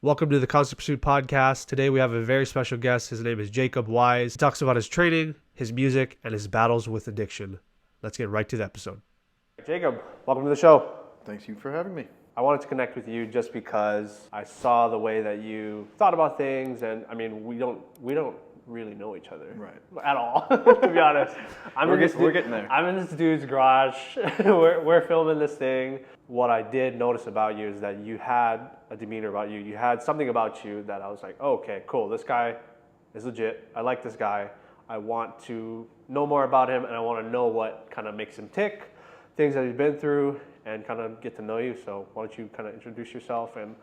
Welcome to the Constant Pursuit podcast. Today we have a very special guest. His name is Jacob Wise. He talks about his training, his music, and his battles with addiction. Let's get right to the episode. Jacob, welcome to the show. Thanks you for having me. I wanted to connect with you just because I saw the way that you thought about things, and I mean, we don't really know each other, Right? At all, to be honest. We're getting there. I'm in this dude's garage. we're filming this thing. What I did notice about you is that you had a demeanor about you. You had something about you that I was like, oh, okay, cool. This guy is legit. I like this guy. I want to know more about him, and I want to know what kind of makes him tick, things that he's been through, and kind of get to know you. So why don't you kind of introduce yourself and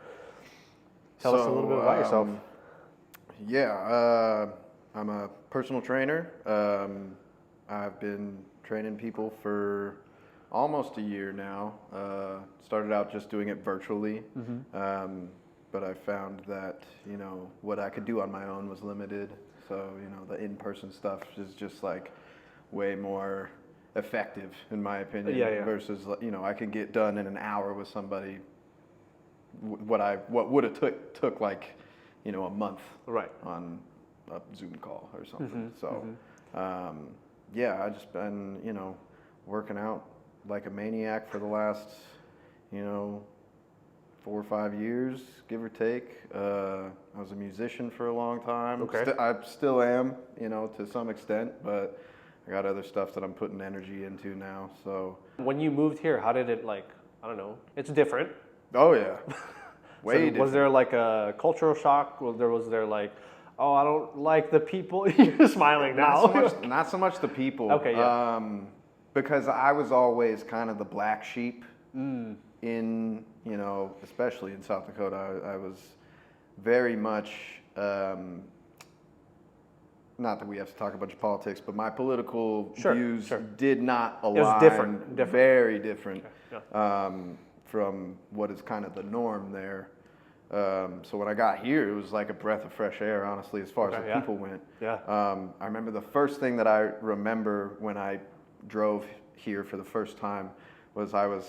tell us a little bit about yourself? I'm a personal trainer. I've been training people for almost a year now. Started out just doing it virtually, but I found that, what I could do on my own was limited. So, the in-person stuff is just like way more effective in my opinion versus, I could get done in an hour with somebody what would have took like, a month on a Zoom call or something. I just been, working out like a maniac for the last, 4 or 5 years, give or take. I was a musician for a long time. Okay. I still am, to some extent, but I got other stuff that I'm putting energy into now. So when you moved here, how did it it's different. Oh yeah. Way different. Was there like a cultural shock? Was there like, oh, I don't like the people? You're smiling now. Not so much the people. Okay, yeah. Because I was always kind of the black sheep in, especially in South Dakota. I was very much, not that we have to talk a bunch of politics, but my political views did not align. It was different. Very different. Okay. Yeah. From what is kind of the norm there. So when I got here, it was like a breath of fresh air, honestly, as far as the people went. Yeah. I remember the first thing that I remember when I drove here for the first time was I was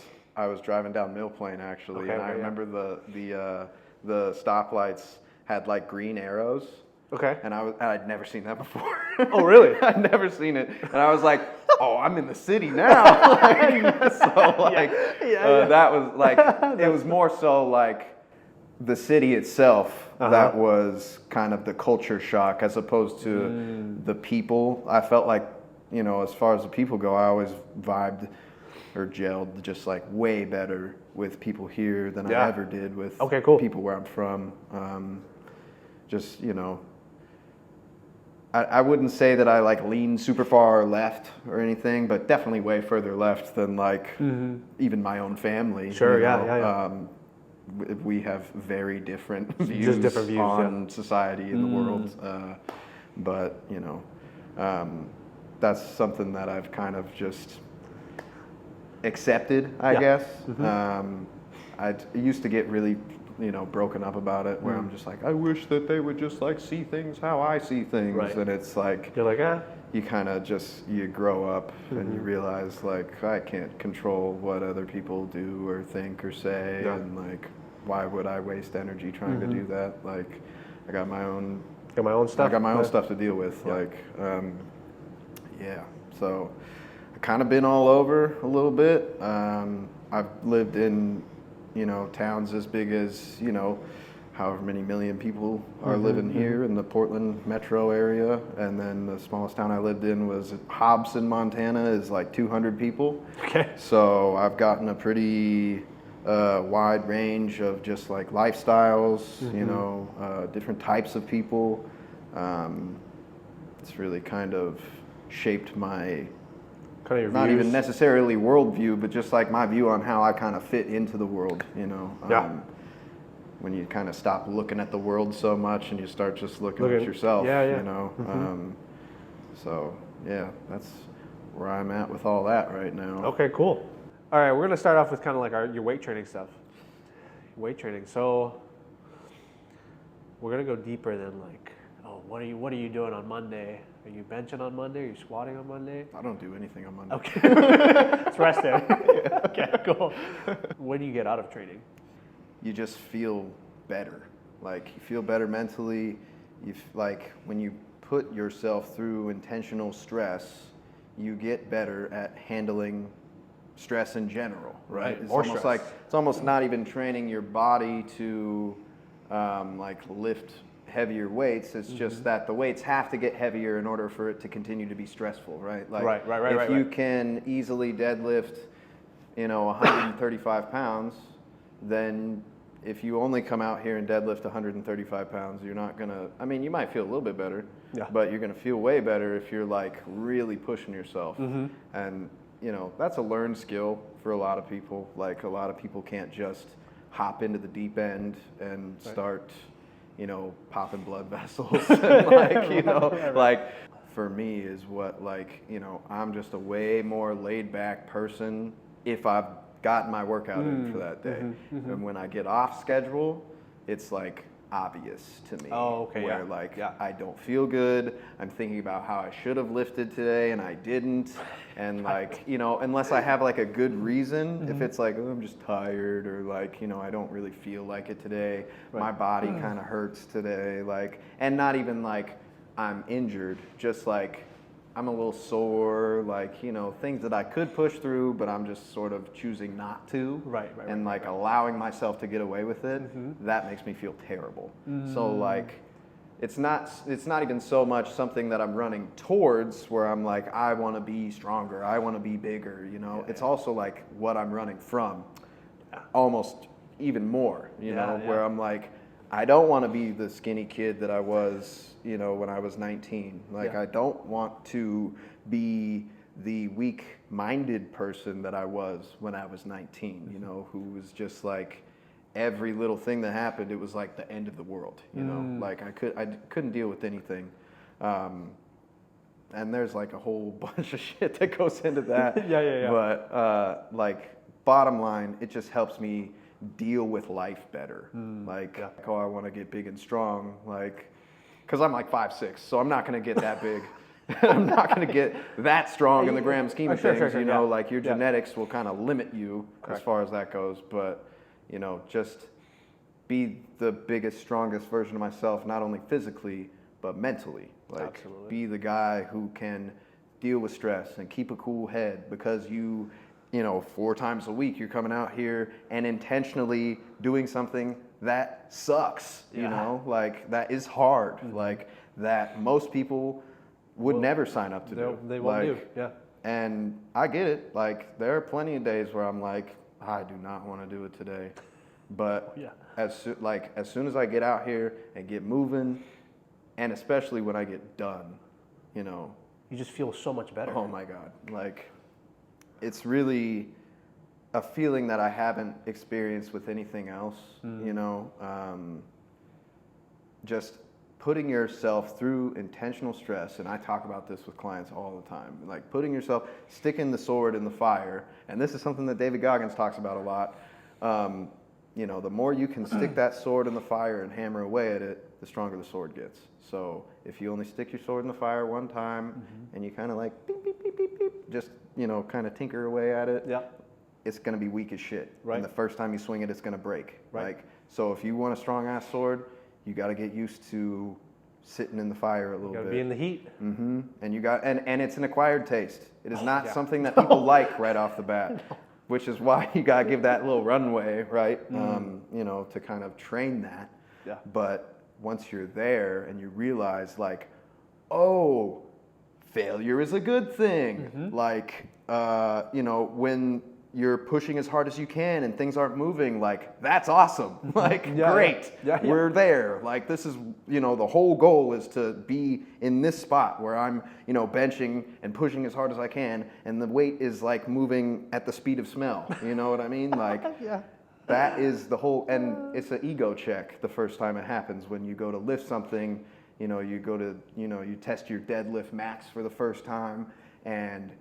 driving down Mill Plain actually, and I remember the stoplights had like green arrows. Okay. And I'd never seen that before. Oh, really? I'd never seen it, and I was like, oh, I'm in the city now. That was like, it was more so like the city itself that was kind of the culture shock as opposed to the people. I felt like, as far as the people go, I always vibed or gelled just like way better with people here than I ever did with people where I'm from. I wouldn't say that I like lean super far left or anything, but definitely way further left than like even my own family. Sure, We have very different views on society and the world, but that's something that I've kind of just accepted, I guess. I used to get really broken up about it, where I'm just like, I wish that they would just like see things how I see things, and it's like you're like, you kind of you grow up and you realize like I can't control what other people do or think or say, and like why would I waste energy trying to do that? Like I got my own stuff. I got my own stuff to deal with. So I kind of been all over a little bit. I've lived in towns as big as, however many million people are living here in the Portland metro area. And then the smallest town I lived in was Hobson, Montana, is like 200 people. Okay. So I've gotten a pretty wide range of just like lifestyles, different types of people. It's really kind of shaped my not even necessarily worldview, but just like my view on how I kind of fit into the world, when you kind of stop looking at the world so much and you start just looking at yourself, So that's where I'm at with all that right now. Okay, cool. All right, we're going to start off with kind of like your weight training stuff. Weight training. So we're going to go deeper than like, what are you doing on Monday? Are you benching on Monday? Are you squatting on Monday? I don't do anything on Monday. Okay. It's rest day. Okay, cool. When do you get out of training? You just feel better. Like you feel better mentally. Like when you put yourself through intentional stress, you get better at handling stress in general, right? It's almost stress. like it's almost not even training your body to like lift heavier weights. It's just that the weights have to get heavier in order for it to continue to be stressful, right? Like if you can easily deadlift, 135 pounds, then if you only come out here and deadlift 135 pounds, you're not gonna, you might feel a little bit better, but you're gonna feel way better if you're like really pushing yourself. And that's a learned skill for a lot of people. Like a lot of people can't just hop into the deep end and start, popping blood vessels. And like for me is what I'm just a way more laid back person if I've gotten my workout in for that day. And when I get off schedule, it's like obvious to me. Where I don't feel good. I'm thinking about how I should have lifted today and I didn't. And unless I have like a good reason, if it's like, I'm just tired or I don't really feel like it today. My body kind of hurts today. And not even like I'm injured, just like I'm a little sore, things that I could push through, but I'm just sort of choosing not to. And allowing myself to get away with it, that makes me feel terrible. So it's not even so much something that I'm running towards where I'm like, I want to be stronger, I want to be bigger, It's also like what I'm running from, almost even more, where I'm like, I don't want to be the skinny kid that I was, when I was 19. I don't want to be the weak-minded person that I was when I was 19, who was just like, every little thing that happened, it was like the end of the world, I couldn't deal with anything. And there's like a whole bunch of shit that goes into that. But bottom line, it just helps me deal with life better. I want to get big and strong, because I'm like 5'6", so I'm not going to get that big. I'm not going to get that strong in the grand scheme of things. Your genetics will kind of limit you as far as that goes. But just be the biggest, strongest version of myself, not only physically but mentally. Be the guy who can deal with stress and keep a cool head because 4 times a week you're coming out here and intentionally doing something that sucks, that is hard, that most people would never sign up to do. They won't do, And I get it. There are plenty of days where I'm like, I do not want to do it today. But as soon as I get out here and get moving, and especially when I get done, you just feel so much better. Oh my God. It's really a feeling that I haven't experienced with anything else, just putting yourself through intentional stress. And I talk about this with clients all the time, putting yourself, sticking the sword in the fire. And this is something that David Goggins talks about a lot. The more you can stick that sword in the fire and hammer away at it, the stronger the sword gets. So if you only stick your sword in the fire one time and you kind of beep, beep, beep, beep, beep, just, kind of tinker away at it, it's going to be weak as shit. And the first time you swing it, it's going to break. So if you want a strong ass sword, you got to get used to sitting in the fire a little bit. You got to be in the heat. And and it's an acquired taste. It is not something that people like right off the bat. Which is why you gotta give that little runway, right? To kind of train that. But once you're there and you realize, failure is a good thing. When you're pushing as hard as you can and things aren't moving, that's awesome. Great. We're there. This is, the whole goal is to be in this spot where I'm, benching and pushing as hard as I can, and the weight is moving at the speed of smell. You know what I mean? That is the whole, and it's an ego check the first time it happens when you go to lift something. You go to, you test your deadlift max for the first time, and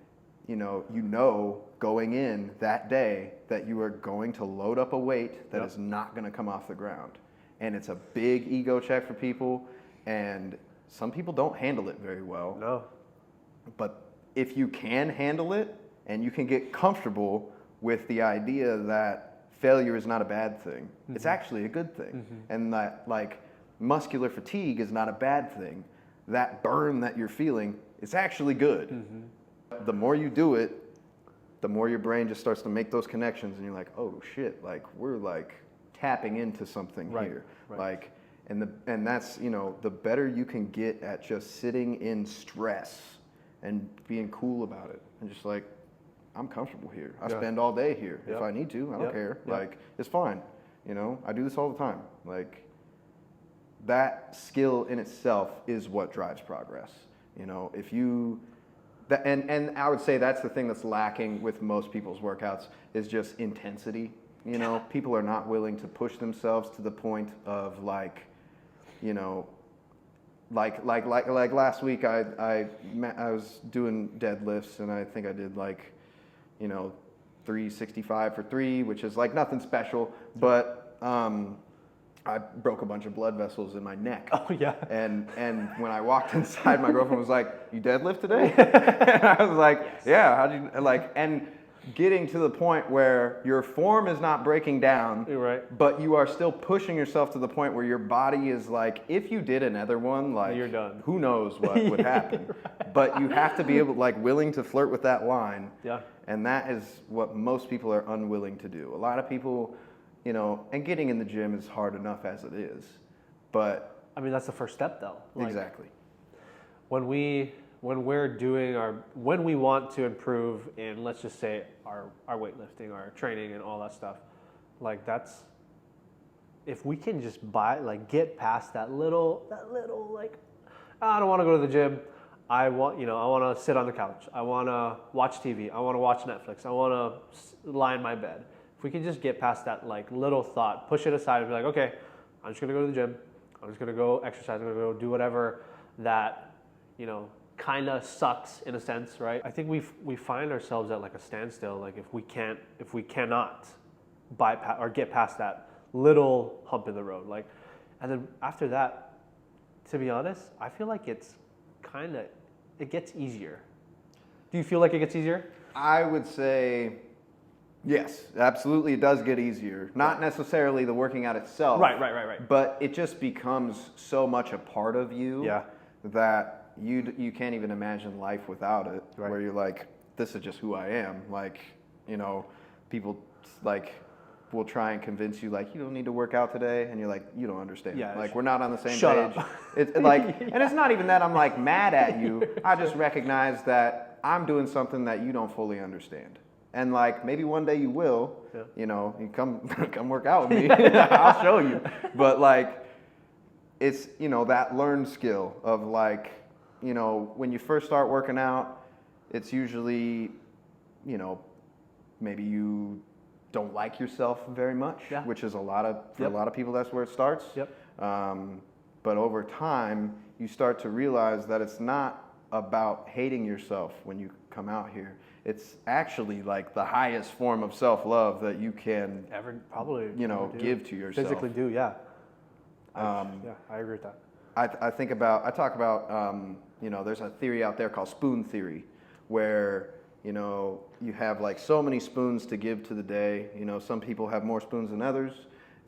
going in that day that you are going to load up a weight that is not going to come off the ground. And it's a big ego check for people, and some people don't handle it very well. No. But if you can handle it and you can get comfortable with the idea that failure is not a bad thing. It's actually a good thing. And that like muscular fatigue is not a bad thing. That burn that you're feeling is actually good. The more you do it, the more your brain just starts to make those connections, and you're like, oh shit, like we're like tapping into something here. Like, and that's, you know, the better you can get at just sitting in stress and being cool about it, and just like, I'm comfortable here. I spend all day here. If I need to, I don't care. Like, it's fine. You know, I do this all the time. Like, that skill in itself is what drives progress. You know, if you, and I would say that's the thing that's lacking with most people's workouts is just intensity. You know, people are not willing to push themselves to the point of like, you know, like last week I was doing deadlifts, and I think I did like, you know, 365 for 3, which is like nothing special, but I broke a bunch of blood vessels in my neck. Oh yeah. And when I walked inside, my girlfriend was like, "You deadlift today?" And I was like, "Yeah." How'd you like? And getting to the point where your form is not breaking down, but you are still pushing yourself to the point where your body is like, if you did another one, like, you're done. Who knows what would happen? But you have to be able, like, willing to flirt with that line. Yeah. And that is what most people are unwilling to do. A lot of people, you know, and getting in the gym is hard enough as it is, but I mean, that's the first step though. Like, exactly. When we're doing when we want to improve in, let's just say, our weightlifting, our training and all that stuff, like that's, if we can just get past that little like, I don't want to go to the gym. I want to sit on the couch. I want to watch TV. I want to watch Netflix. I want to lie in my bed. If we can just get past that like little thought, push it aside and be like, okay, I'm just going to go to the gym. I'm just going to go exercise. I'm going to go do whatever that, you know, kind of sucks in a sense, right? I think we find ourselves at like a standstill. Like if we cannot bypass or get past that little hump in the road, like, and then after that, to be honest, I feel like it gets easier. Do you feel like it gets easier? I would say yes, absolutely. It does get easier. Not necessarily the working out itself. Right. But it just becomes so much a part of you that you can't even imagine life without it. Right. Where you're like, this is just who I am. Like, you know, people like will try and convince you like, you don't need to work out today, and you're like, you don't understand. Yeah, like we're not on the same page. Up. It's like, and it's not even that I'm like mad at you. I just recognize that I'm doing something that you don't fully understand. And like maybe one day you will, you know, you come work out with me. I'll show you. But like, it's, you know, that learned skill of like, you know, when you first start working out, it's usually, you know, maybe you don't like yourself very much, which is for a lot of people, that's where it starts. But over time, you start to realize that it's not about hating yourself when you come out here. It's actually like the highest form of self-love that you can ever probably, you know, give to yourself. Physically do, yeah. I agree with that. I talk about, you know, there's a theory out there called spoon theory, where, you know, you have like so many spoons to give to the day. You know, some people have more spoons than others.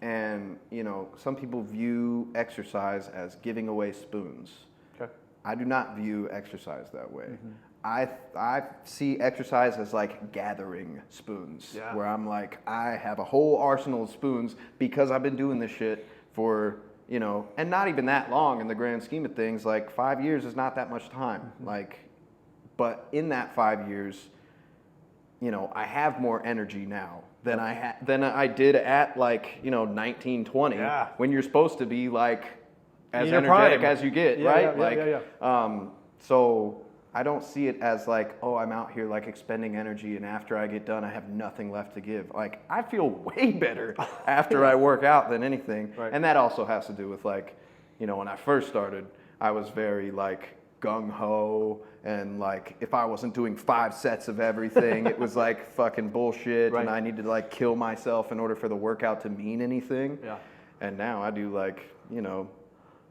And, you know, some people view exercise as giving away spoons. Okay. I do not view exercise that way. I see exercise as like gathering spoons, where I'm like, I have a whole arsenal of spoons because I've been doing this shit for, you know, and not even that long in the grand scheme of things. Like 5 years is not that much time. Like, but in that 5 years, you know, I have more energy now than I did at like, you know, 19, 20, when you're supposed to be like as energetic as you get, right? So I don't see it as like, oh, I'm out here like expending energy, and after I get done, I have nothing left to give. Like, I feel way better after I work out than anything. Right. And that also has to do with like, you know, when I first started, I was very like gung-ho, and like if I wasn't doing 5 sets of everything, it was like fucking bullshit, and I needed to like kill myself in order for the workout to mean anything. And now I do like, you know,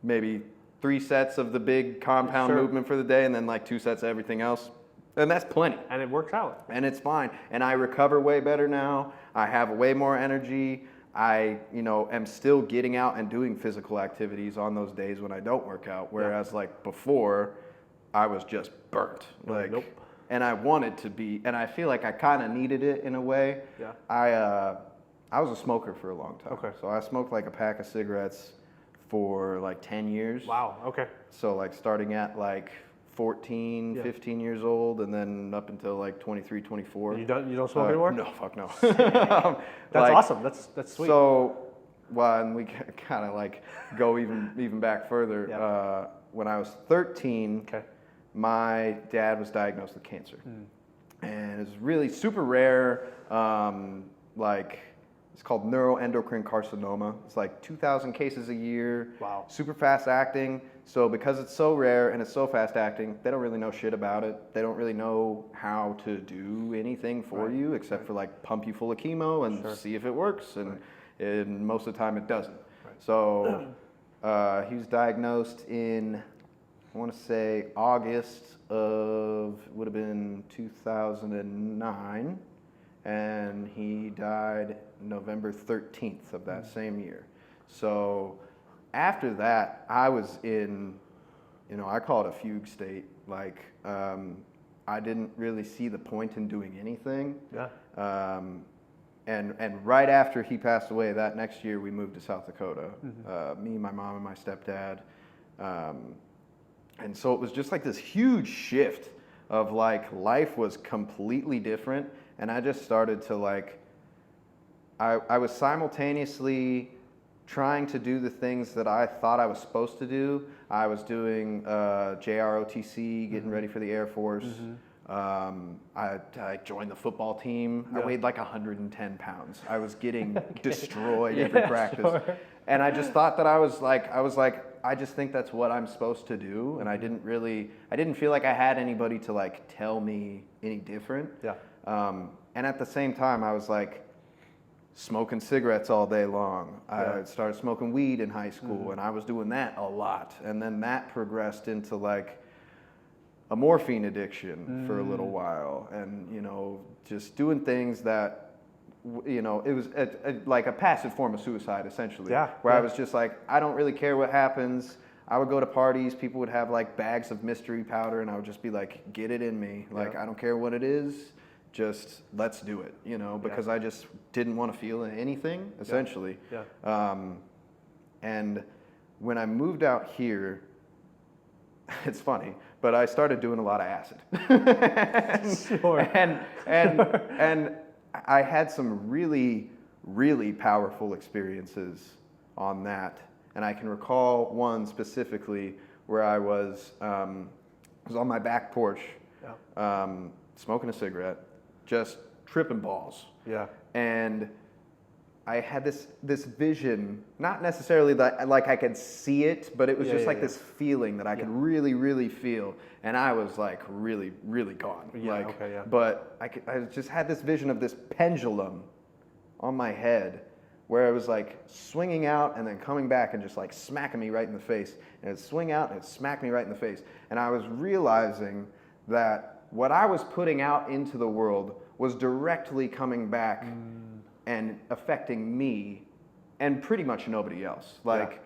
maybe 3 sets of the big compound movement for the day, and then like 2 sets of everything else. And that's plenty. And it works out. And it's fine. And I recover way better now. I have way more energy. I, am still getting out and doing physical activities on those days when I don't work out. Whereas like before, I was just burnt. Like, nope. And I wanted to be, and I feel like I kind of needed it in a way. Yeah. I was a smoker for a long time. Okay. So I smoked like a pack of cigarettes for like 10 years. Wow. Okay. So like starting at like 14, 15 years old, and then up until like 23, 24. You don't smoke anymore? No, fuck no. That's awesome. That's sweet. So, and we kind of like go even back further. Yeah. When I was 13, my dad was diagnosed with cancer. And it was really super rare. It's called neuroendocrine carcinoma. It's like 2,000 cases a year. Wow. Super fast acting. So because it's so rare and it's so fast acting, they don't really know shit about it. They don't really know how to do anything for you except for like pump you full of chemo and see if it works. And most of the time it doesn't. Right. So he was diagnosed in, I want to say August of, would have been 2009. And he died November 13th of that same year. So after that, I was in, I call it a fugue state. Like, I didn't really see the point in doing anything. Yeah. And right after he passed away, that next year we moved to South Dakota. Me, my mom, and my stepdad. And so it was just like this huge shift of like life was completely different. And I just started to like, I was simultaneously trying to do the things that I thought I was supposed to do. I was doing JROTC, getting ready for the Air Force. I joined the football team. I weighed like 110 pounds. I was getting destroyed every practice. Sure. And I just thought that I was like, I just think that's what I'm supposed to do. And I didn't feel like I had anybody to like tell me any different. Yeah. And at the same time, I was like smoking cigarettes all day long. I started smoking weed in high school, and I was doing that a lot. And then that progressed into like a morphine addiction for a little while, and just doing things that it was like a passive form of suicide essentially. Where I was just like, I don't really care what happens. I would go to parties, people would have like bags of mystery powder, and I would just be like, get it in me. Like, I don't care what it is, just let's do it, because I just didn't want to feel anything, essentially. And when I moved out here, it's funny, but I started doing a lot of acid. And I had some really, really powerful experiences on that. And I can recall one specifically where I was on my back porch, smoking a cigarette, just tripping balls. Yeah. And I had this vision, not necessarily that like I could see it, but it was just like this feeling that I could really, really feel. And I was like really, really gone. But I just had this vision of this pendulum on my head where it was like swinging out and then coming back and just like smacking me right in the face. And it'd swing out and it'd smack me right in the face. And I was realizing that what I was putting out into the world was directly coming back and affecting me and pretty much nobody else. Like,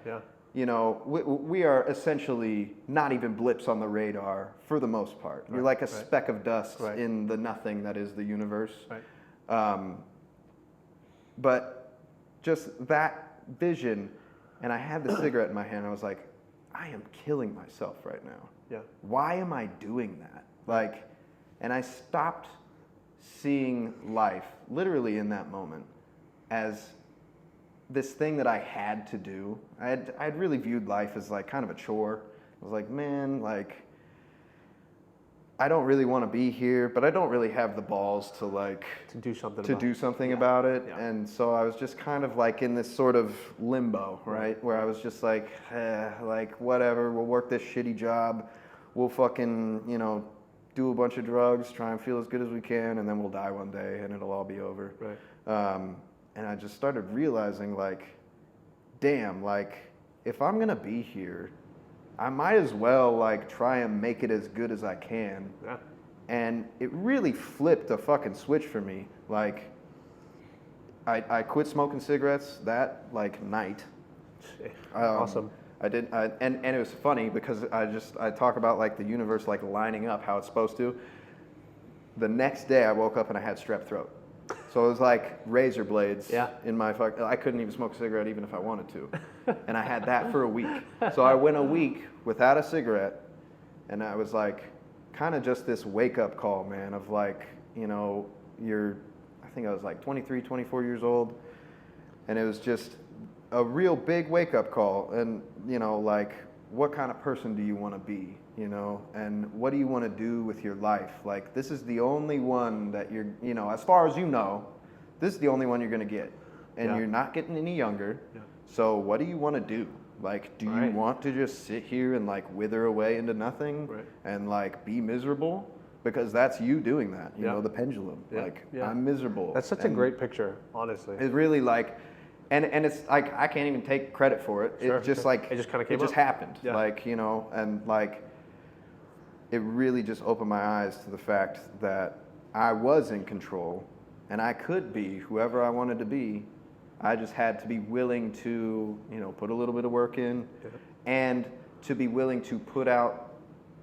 we are essentially not even blips on the radar for the most part. You're like a speck of dust in the nothing that is the universe. But just that vision, and I had the cigarette in my hand, I was like, I am killing myself right now. Yeah. Why am I doing that? Like, and I stopped seeing life, literally in that moment, as this thing that I had to do. I'd really viewed life as like kind of a chore. I was like, man, like, I don't really want to be here, but I don't really have the balls to like to do something about it. And so I was just kind of like in this sort of limbo, right? Where I was just like, like whatever, we'll work this shitty job, we'll fucking, do a bunch of drugs, try and feel as good as we can, and then we'll die one day and it'll all be over. And I just started realizing like, damn, like if I'm gonna be here, I might as well like try and make it as good as I can. And it really flipped a fucking switch for me. Like, I quit smoking cigarettes that like night. Awesome. I did, and it was funny because I talk about like the universe like lining up how it's supposed to. The next day I woke up and I had strep throat. So it was like razor blades in my I couldn't even smoke a cigarette even if I wanted to. And I had that for a week. So I went a week without a cigarette, and I was like, kind of just this wake up call, man, of like, you know, I think I was like 23, 24 years old, and it was just a real big wake up call. And, you know, like, what kind of person do you want to be, you know, and what do you want to do with your life? Like, this is the only one that you're, you know, as far as you know, this is the only one you're going to get, and you're not getting any younger. So what do you want to do? Like, do you want to just sit here and like wither away into nothing and like be miserable? Because that's you doing that, you know, the pendulum. Like, I'm miserable. That's such a great picture, honestly. It's really like, and it's like, I can't even take credit for it. It's just like, it just kind of came up. It just happened. Like, you know, and like, it really just opened my eyes to the fact that I was in control and I could be whoever I wanted to be. I just had to be willing to, you know, put a little bit of work in and to be willing to put out,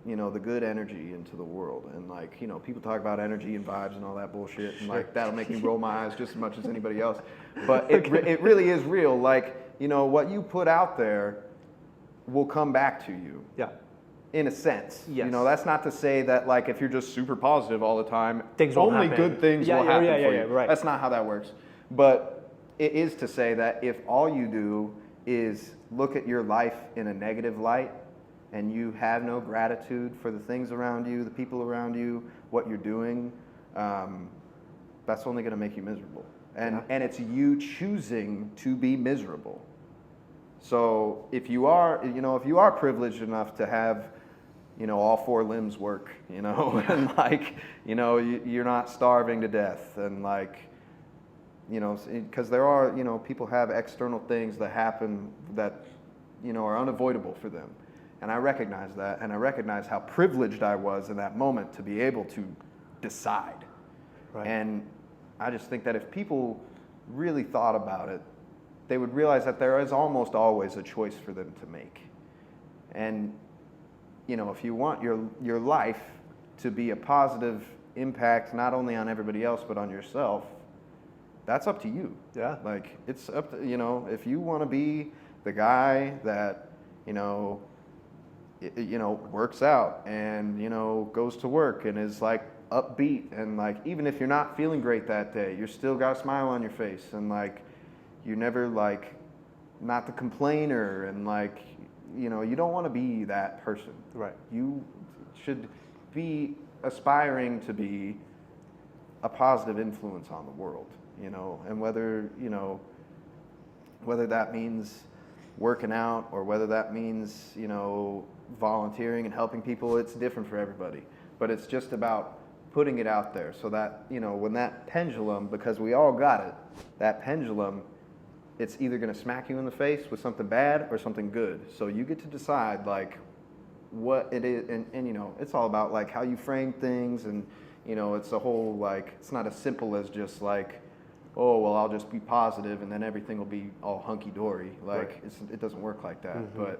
you know, the good energy into the world. And like, you know, people talk about energy and vibes and all that bullshit, and like that'll make me roll my eyes just as much as anybody else. But it really is real. Like, you know, what you put out there will come back to you. In a sense. You know, that's not to say that like if you're just super positive all the time, things won't only happen. good things will happen for you. Right. That's not how that works. But it is to say that if all you do is look at your life in a negative light and you have no gratitude for the things around you, the people around you, what you're doing, that's only going to make you miserable. And it's you choosing to be miserable. So if you are, you know, if you are privileged enough to have, you know, all four limbs work, you know, and like, you know, you're not starving to death, and like, you know, because there are, you know, people have external things that happen that, you know, are unavoidable for them. And I recognize that, and I recognize how privileged I was in that moment to be able to decide. And I just think that if people really thought about it, they would realize that there is almost always a choice for them to make. And, you know, if you want your life to be a positive impact, not only on everybody else, but on yourself, that's up to you. Like, it's up to, you know, if you want to be the guy that, you know, works out and, you know, goes to work and is like upbeat, and like, even if you're not feeling great that day, you're still got a smile on your face, and like, you're never like not the complainer, and like, you know, you don't want to be that person. You should be aspiring to be a positive influence on the world, you know, and whether that means working out or whether that means, you know, volunteering and helping people, it's different for everybody. But it's just about putting it out there so that, you know, when that pendulum, because we all got it, that pendulum, it's either going to smack you in the face with something bad or something good. So you get to decide like what it is, and you know, it's all about like how you frame things, and you know, it's a whole like, it's not as simple as just like, oh well, I'll just be positive and then everything will be all hunky dory. Like it doesn't work like that. But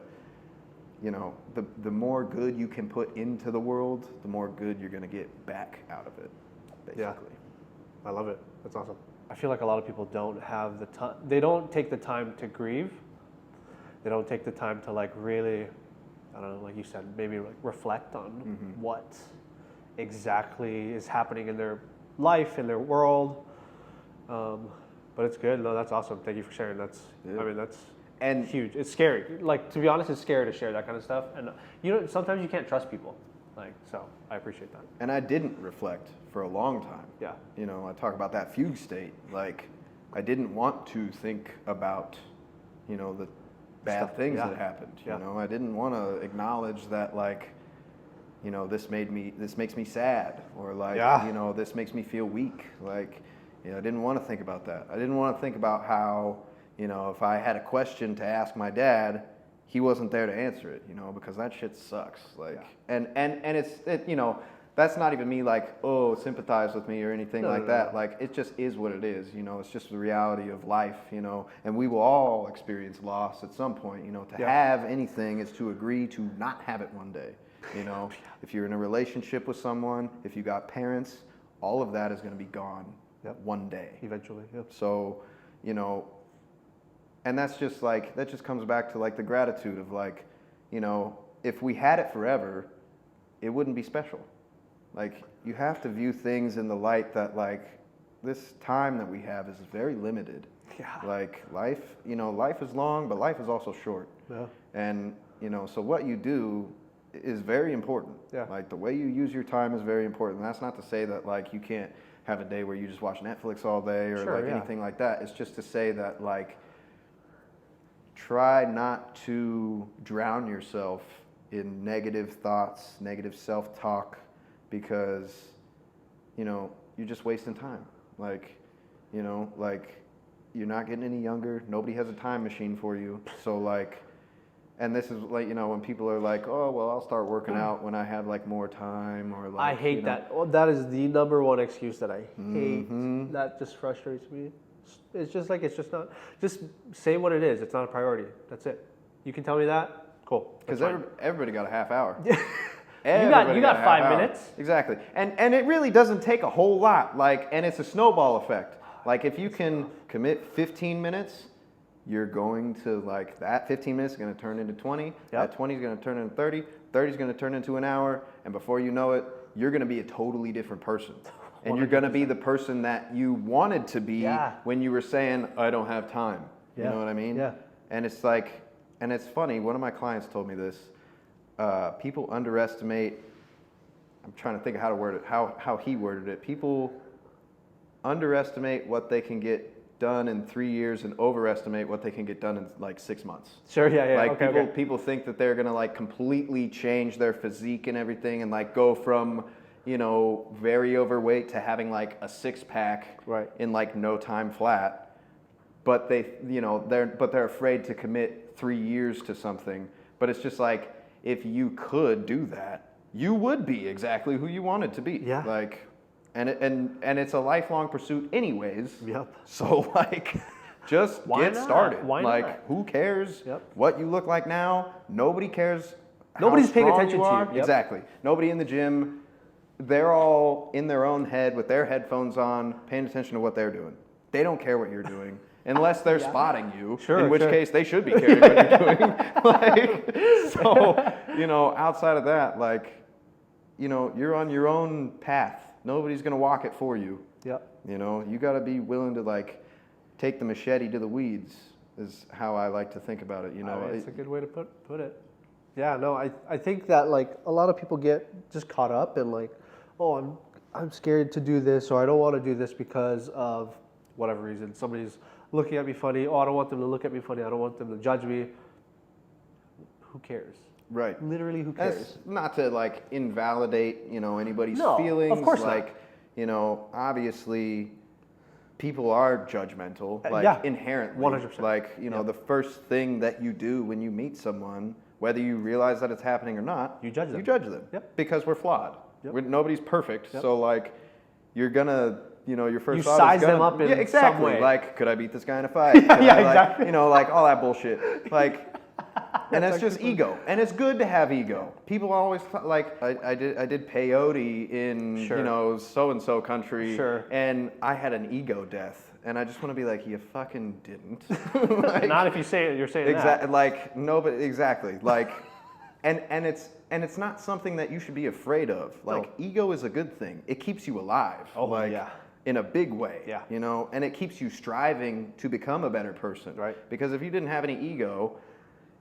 you know, the more good you can put into the world, the more good you're going to get back out of it, basically. I love it. That's awesome. I feel like a lot of people don't have the time. They don't take the time to grieve. They don't take the time to like really, I don't know, like you said, maybe like reflect on what exactly is happening in their life, in their world. But it's good. No, that's awesome. Thank you for sharing. That's, I mean, that's huge. It's scary. Like, to be honest, it's scary to share that kind of stuff. And you know, sometimes you can't trust people. Like, so I appreciate that. And I didn't reflect for a long time. You know, I talk about that fugue state. Like, I didn't want to think about, you know, the bad things that happened. You know, I didn't want to acknowledge that, like, you know, this makes me sad, or like, you know, this makes me feel weak. Like, you know, I didn't want to think about that. I didn't want to think about how, you know, if I had a question to ask my dad, he wasn't there to answer it, you know, because that shit sucks. Like, and it's, you know, that's not even me like, oh, sympathize with me or anything like that. Like, it just is what it is, you know. It's just the reality of life, you know. And we will all experience loss at some point, you know. To have anything is to agree to not have it one day, you know. If you're in a relationship with someone, if you got parents, all of that is going to be gone one day. Eventually, So, you know, and that's just like, that just comes back to like the gratitude of like, you know, if we had it forever, it wouldn't be special. Like, you have to view things in the light that, like, this time that we have is very limited. Yeah. Like, life, you know, life is long, but life is also short. Yeah. And, you know, so what you do is very important. Yeah. Like, the way you use your time is very important. And that's not to say that, like, you can't have a day where you just watch Netflix all day or, anything like that. It's just to say that, like, try not to drown yourself in negative thoughts, negative self-talk, because, you know, you're just wasting time. Like, you know, like, you're not getting any younger. Nobody has a time machine for you. So, like, and this is like, you know, when people are like, oh, well, I'll start working out when I have, like, more time, or like, I hate that. Well, that is the number one excuse that I hate. That just frustrates me. It's just like, it's just not, just say what it is. It's not a priority. That's it. You can tell me that. Cool. Because everybody got a half hour. You got 5 minutes. Exactly. And it really doesn't take a whole lot. Like, and it's a snowball effect. Like, if you can commit 15 minutes, you're going to, like, that 15 minutes is going to turn into 20. That 20 is going to turn into 30. 30 is going to turn into an hour. And before you know it, you're going to be a totally different person. And 100%. You're going to be the person that you wanted to be when you were saying, I don't have time. You know what I mean? Yeah. And it's like, and it's funny, one of my clients told me this. People underestimate, I'm trying to think of how to word it, how he worded it. People underestimate what they can get done in 3 years and overestimate what they can get done in like 6 months. Sure, yeah. Like, people think that they're gonna like completely change their physique and everything and like go from, you know, very overweight to having like a 6-pack in like no time flat. But they're afraid to commit 3 years to something. But it's just like, if you could do that, you would be exactly who you wanted to be. Yeah. Like, and it's a lifelong pursuit anyways. Yep. So like, just get started. Why like, not? Who cares what you look like now? Nobody cares. Nobody's paying attention to you. Yep. Exactly. Nobody in the gym. They're all in their own head with their headphones on, paying attention to what they're doing. They don't care what you're doing. Unless they're spotting you, in which case they should be caring what you're doing. Like, so, you know, outside of that, like, you know, you're on your own path. Nobody's going to walk it for you. Yep. You know, you got to be willing to, like, take the machete to the weeds is how I like to think about it, you know. It's a good way to put it. Yeah, no, I think that, like, a lot of people get just caught up in, like, oh, I'm scared to do this, or I don't want to do this because of whatever reason. Somebody's looking at me funny. Oh, I don't want them to look at me funny. I don't want them to judge me. Who cares? Right. Literally, who cares? That's not to like invalidate, you know, anybody's feelings. Of course like, not. You know, obviously, people are judgmental, like inherently. 100%. Like, you know, the first thing that you do when you meet someone, whether you realize that it's happening or not, you judge them. You judge them. Yep. Because we're flawed. Yep. Nobody's perfect. Yep. So like, you're gonna. You know, your first thought size is gonna, them up in some way. Like, could I beat this guy in a fight? Exactly. You know, like all that bullshit. Like, and that's just ego. And it's good to have ego. People always like, I did peyote in you know so and so country, and I had an ego death. And I just want to be like, you fucking didn't. Like, not if you say it. You're saying that. Like nobody. Exactly. Like, and it's not something that you should be afraid of. Like ego is a good thing. It keeps you alive. Oh, like, yeah. In a big way, you know, and it keeps you striving to become a better person, right? Because if you didn't have any ego,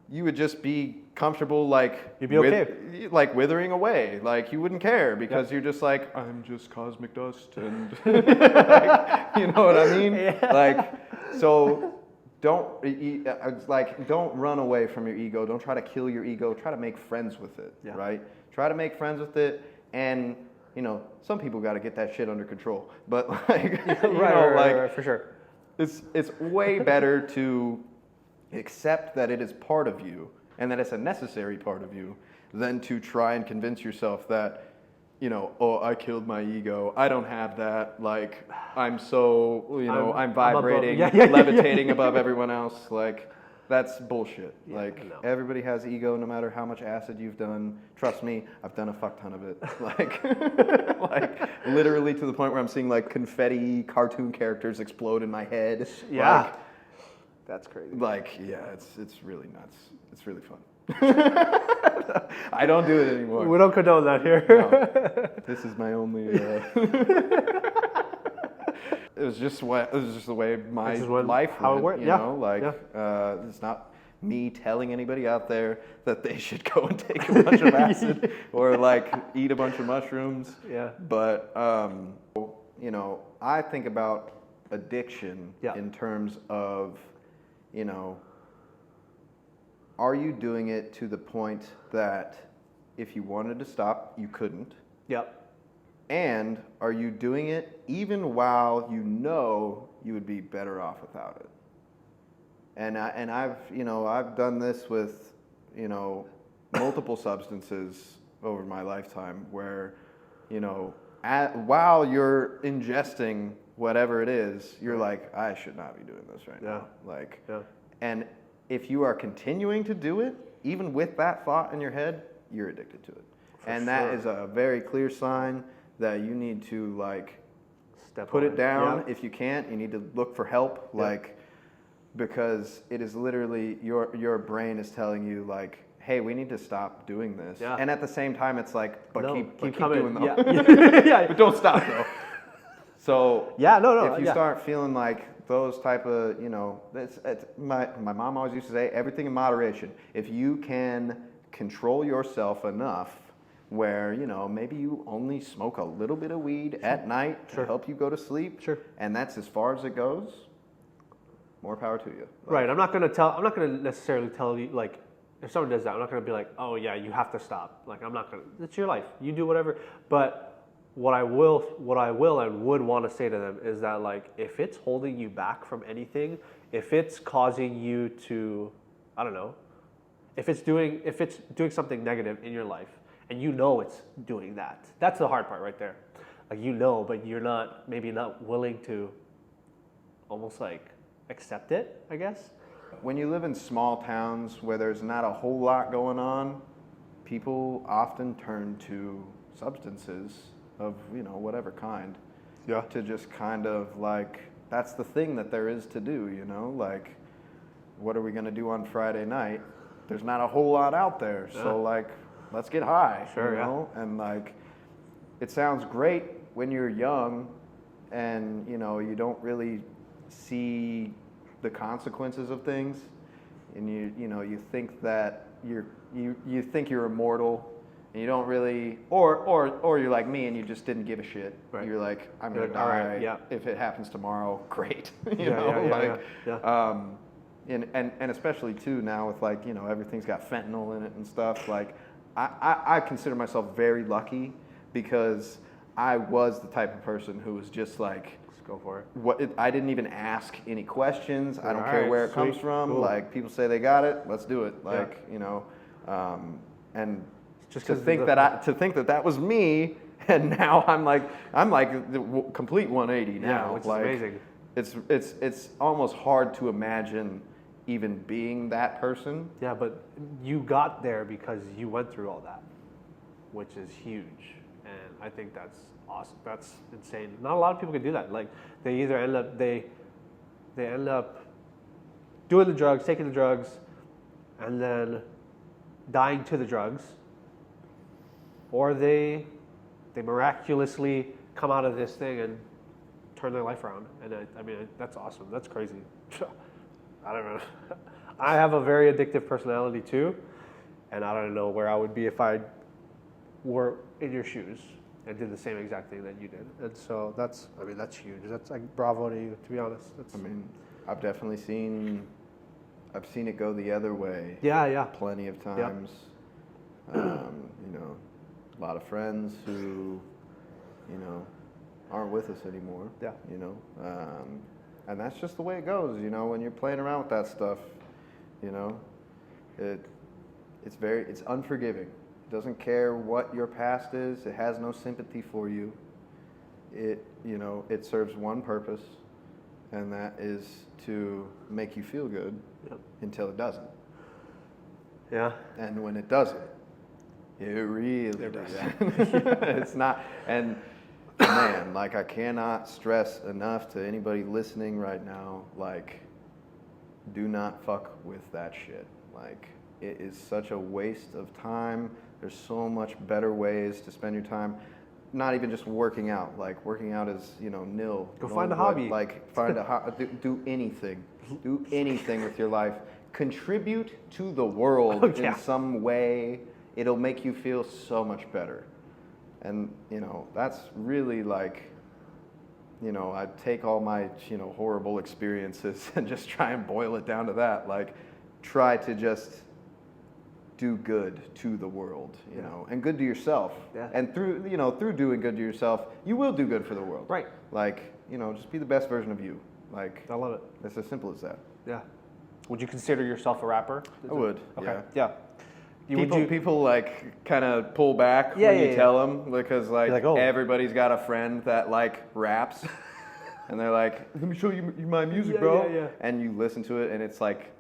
you would just be comfortable, like you'd be okay, like withering away, like you wouldn't care because you're just like, I'm just cosmic dust, and like, you know what I mean? Yeah. Like, so don't run away from your ego. Don't try to kill your ego. Try to make friends with it, right? Try to make friends with it, and you know, some people got to get that shit under control, but like, right, for sure. It's way better to accept that it is part of you and that it's a necessary part of you than to try and convince yourself that oh, I killed my ego. I don't have that. Like, I'm so, I'm vibrating, levitating above everyone else. Like, that's bullshit. Yeah, like, no. everybody has ego no matter how much acid you've done. Trust me, I've done a fuck ton of it. Like, like literally to the point where I'm seeing like confetti cartoon characters explode in my head. Yeah. Like, that's crazy. Like, yeah, it's really nuts. It's really fun. I don't do it anymore. We don't condone that here. No. This is my only. It was just the way my life how went. it worked. You know, like it's not me telling anybody out there that they should go and take a bunch of acid or like eat a bunch of mushrooms. Yeah. But I think about addiction in terms of, are you doing it to the point that if you wanted to stop, you couldn't? Yep. And are you doing it even while you would be better off without it? And I've done this with, multiple substances over my lifetime where, while you're ingesting whatever it is, you're like, I should not be doing this right now. Like, and if you are continuing to do it, even with that thought in your head, you're addicted to it. That is a very clear sign that you need to like put it down. If you can't, you need to look for help. Like, because it is literally your brain is telling you like, hey, we need to stop doing this. Yeah. And at the same time, it's like, but keep doing them. Yeah. But don't stop though. So if you start feeling like those type of, my mom always used to say, everything in moderation. If you can control yourself enough where, maybe you only smoke a little bit of weed at night to help you go to sleep. Sure. And that's as far as it goes, more power to you. Like, right. I'm not going to necessarily tell you, like, if someone does that, I'm not going to be like, oh yeah, you have to stop. Like, I'm not going to, it's your life. You do whatever. But what I will and would want to say to them is that, like, if it's holding you back from anything, if it's causing you to, I don't know, if it's doing something negative in your life and it's doing that, that's the hard part right there. Like, but you're maybe not willing to almost like accept it, I guess. When you live in small towns where there's not a whole lot going on, people often turn to substances of, whatever kind. Yeah. To just kind of like, that's the thing that there is to do, like, what are we going to do on Friday night? There's not a whole lot out there. Yeah. So like, let's get high, And like, it sounds great when you're young and, you don't really see the consequences of things, and you think that you think you're immortal, and you don't really, or you're like me and you just didn't give a shit. Right. You're like, I'm gonna die. Right, if it happens tomorrow, great. And especially too now with like everything's got fentanyl in it and stuff. Like, I consider myself very lucky because I was the type of person who was just like, go for it. I didn't even ask any questions. I don't care where it comes from. Cool. Like, people say they got it, let's do it. Like, and just to think that was me, and now I'm like the complete 180 now. Yeah, which like, is amazing. It's almost hard to imagine even being that person. Yeah, but you got there because you went through all that, which is huge, and I think that's awesome. That's insane. Not a lot of people can do that. Like, they either end up doing the drugs, taking the drugs, and then dying to the drugs, or they miraculously come out of this thing and turn their life around. And I mean, that's awesome. That's crazy. I don't know. I have a very addictive personality too, and I don't know where I would be if I were in your shoes and did the same exact thing that you did. And so that's huge. That's like, bravo to you, to be honest. I've definitely seen it go the other way. Yeah. Plenty of times. A lot of friends who, aren't with us anymore. Yeah. And that's just the way it goes, when you're playing around with that stuff, it's unforgiving. doesn't care what your past is. It has no sympathy for you. It, it serves one purpose, and that is to make you feel good until it doesn't. Yeah. And when it doesn't, it really doesn't. It's not, and man, like I cannot stress enough to anybody listening right now, like, do not fuck with that shit. Like, it is such a waste of time. There's so much better ways to spend your time. Not even just working out. Like, working out is, nil. Go find a hobby. Like, find a hobby. Do anything. Do anything with your life. Contribute to the world in some way. It'll make you feel so much better. And, that's really like, I take all my, horrible experiences and just try and boil it down to that. Like, try to just do good to the world, and good to yourself. Yeah. And through doing good to yourself, you will do good for the world. Right. Like, just be the best version of you. Like, I love it. It's as simple as that. Yeah. Would you consider yourself a rapper? I would. Okay. Yeah. People like kind of pull back when you tell them, because like everybody's got a friend that like raps, and they're like, "Let me show you my music, bro." Yeah. And you listen to it, and it's like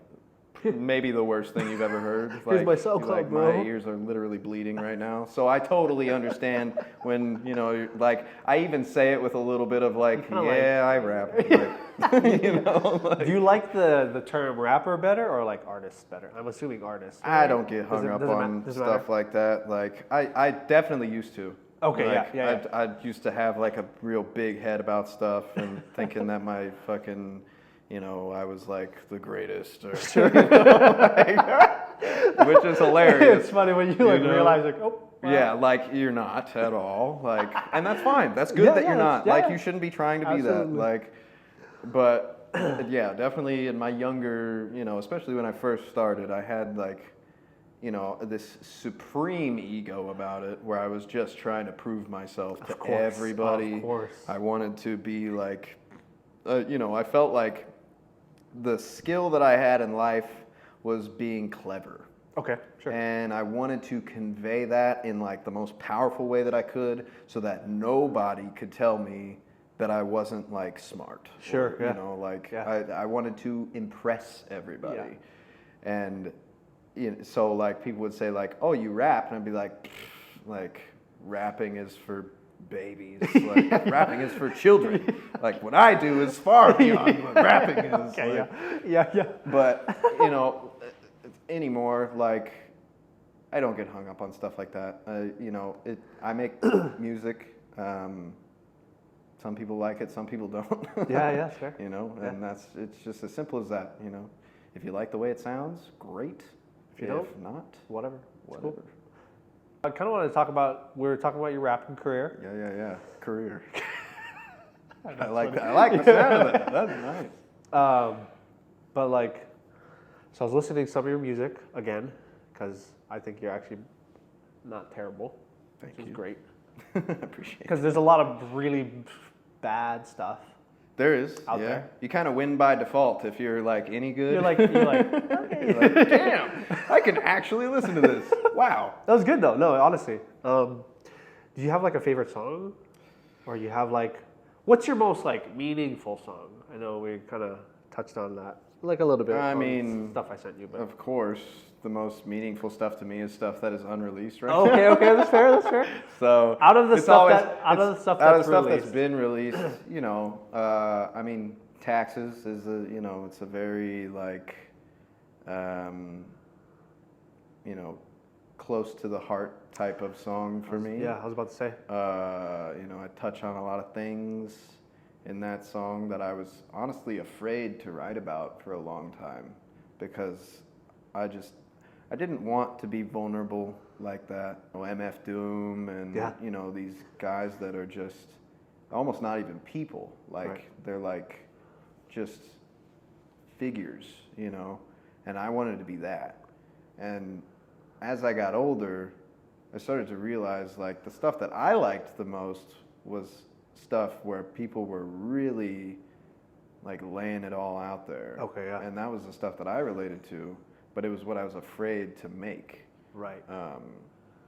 maybe the worst thing you've ever heard. Here's my SoundCloud, bro. My ears are literally bleeding right now. So I totally understand when you're like, I even say it with a little bit of like, I rap. Like, do you like the term rapper better or like artist better? I'm assuming artist. Right? I don't get hung up on stuff like that. Like I definitely used to. Okay, like, yeah. I used to have like a real big head about stuff and thinking that my fucking, I was like the greatest, or which is hilarious. It's funny when you realize like, oh. Wow. Yeah, like you're not at all. Like, and that's fine. That's good that you're not. Like, you shouldn't be trying to be that. Like, but yeah, definitely in my younger, especially when I first started, I had like, this supreme ego about it, where I was just trying to prove myself to everybody. Of course. I wanted to be like, I felt like the skill that I had in life was being clever. Okay, sure. And I wanted to convey that in like the most powerful way that I could, so that nobody could tell me that I wasn't like smart. Sure. I wanted to impress everybody. Yeah. And so like people would say like, "Oh, you rap," and I'd be like rapping is for babies. Like, rapping is for children. Like, what I do is far beyond what rapping is. Okay, like, yeah. But anymore, like, I don't get hung up on stuff like that. I make music. Some people like it, some people don't. Yeah, sure. And it's just as simple as that. If you like the way it sounds, great. If you don't, not, whatever. Cool. I kind of want to talk about, we were talking about your rapping career. Yeah. Career. I like that. I like the sound of that. That's nice. But like, so I was listening to some of your music again, because I think you're actually not terrible. Thank you. Which is great. I appreciate it. Because there's a lot of really bad stuff. There is. Out there. You kind of win by default if you're like any good. You're like, okay. You're like, damn, I can actually listen to this. Wow. That was good though. No, honestly. Do you have like a favorite song? Or you have like, what's your most like meaningful song? I know we kind of touched on that like a little bit. I mean, stuff I sent you. But of course, the most meaningful stuff to me is stuff that is unreleased right now. Okay, that's fair. So out of the stuff that's been released, I mean, Taxes is it's a very like, close to the heart type of song for me. Yeah, I was about to say. I touch on a lot of things in that song that I was honestly afraid to write about for a long time, because I didn't want to be vulnerable like that. MF Doom and these guys that are just almost not even people. Like they're like just figures, and I wanted to be that. And as I got older, I started to realize like the stuff that I liked the most was stuff where people were really like laying it all out there. Okay, yeah. And that was the stuff that I related to, but it was what I was afraid to make. Right.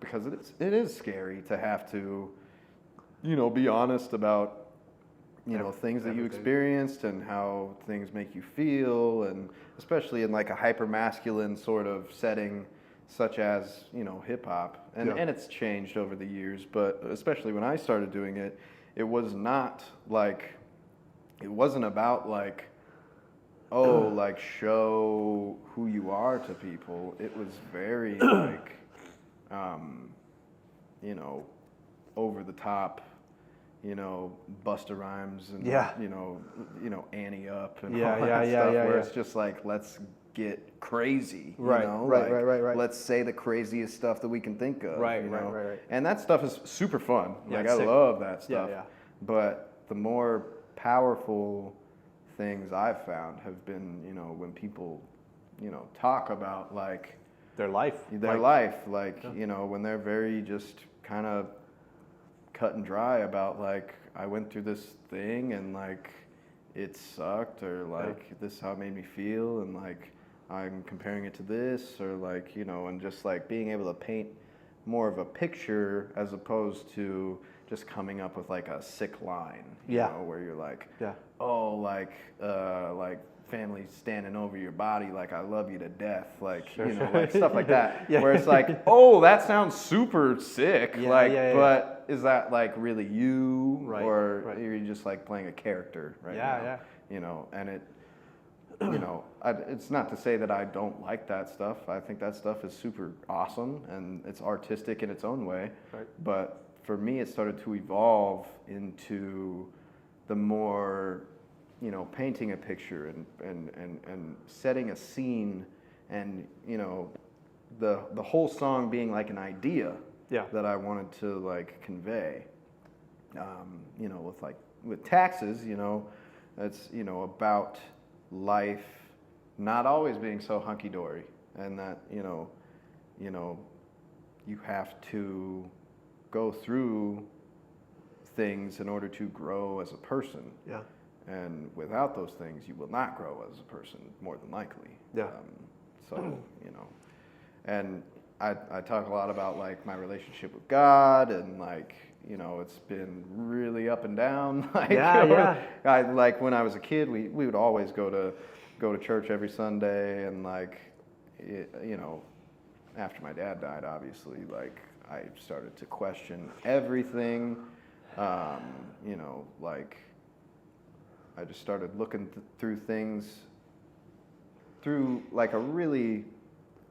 because it is scary to have to, be honest about, things that you experienced and how things make you feel, and especially in like a hyper masculine sort of setting, such as, hip hop. And it's changed over the years, but especially when I started doing it, it wasn't about like, oh, like show who you are to people. It was very like, over the top, Busta Rhymes and Annie Up and all that stuff. Where it's just like, let's get crazy, right. Let's say the craziest stuff that we can think of, right. And that stuff is super fun. Yeah, like I love that stuff. Yeah. But the more powerful things I've found have been, when people, talk about like their life, when they're very just kind of cut and dry about like, I went through this thing and like it sucked, or like this is how it made me feel, and like I'm comparing it to this, or like, and just like being able to paint more of a picture as opposed to just coming up with like a sick line, you know, where you're like, oh, like family standing over your body, like I love you to death, like, like stuff like that, where it's like, oh, that sounds super sick, but is that like really you, or are you just like playing a character now? And it, it's not to say that I don't like that stuff. I think that stuff is super awesome and it's artistic in its own way, but for me, it started to evolve into the more, painting a picture and setting a scene, and, the whole song being like an idea that I wanted to like convey. With Taxes, it's, about life not always being so hunky-dory, and that, you have to go through things in order to grow as a person. And without those things, you will not grow as a person, more than likely. And I talk a lot about like my relationship with God, and like, it's been really up and down. Like when I was a kid, we would always go to church every Sunday, and like, after my dad died, obviously, like I started to question everything. Like I just started looking through things through like a really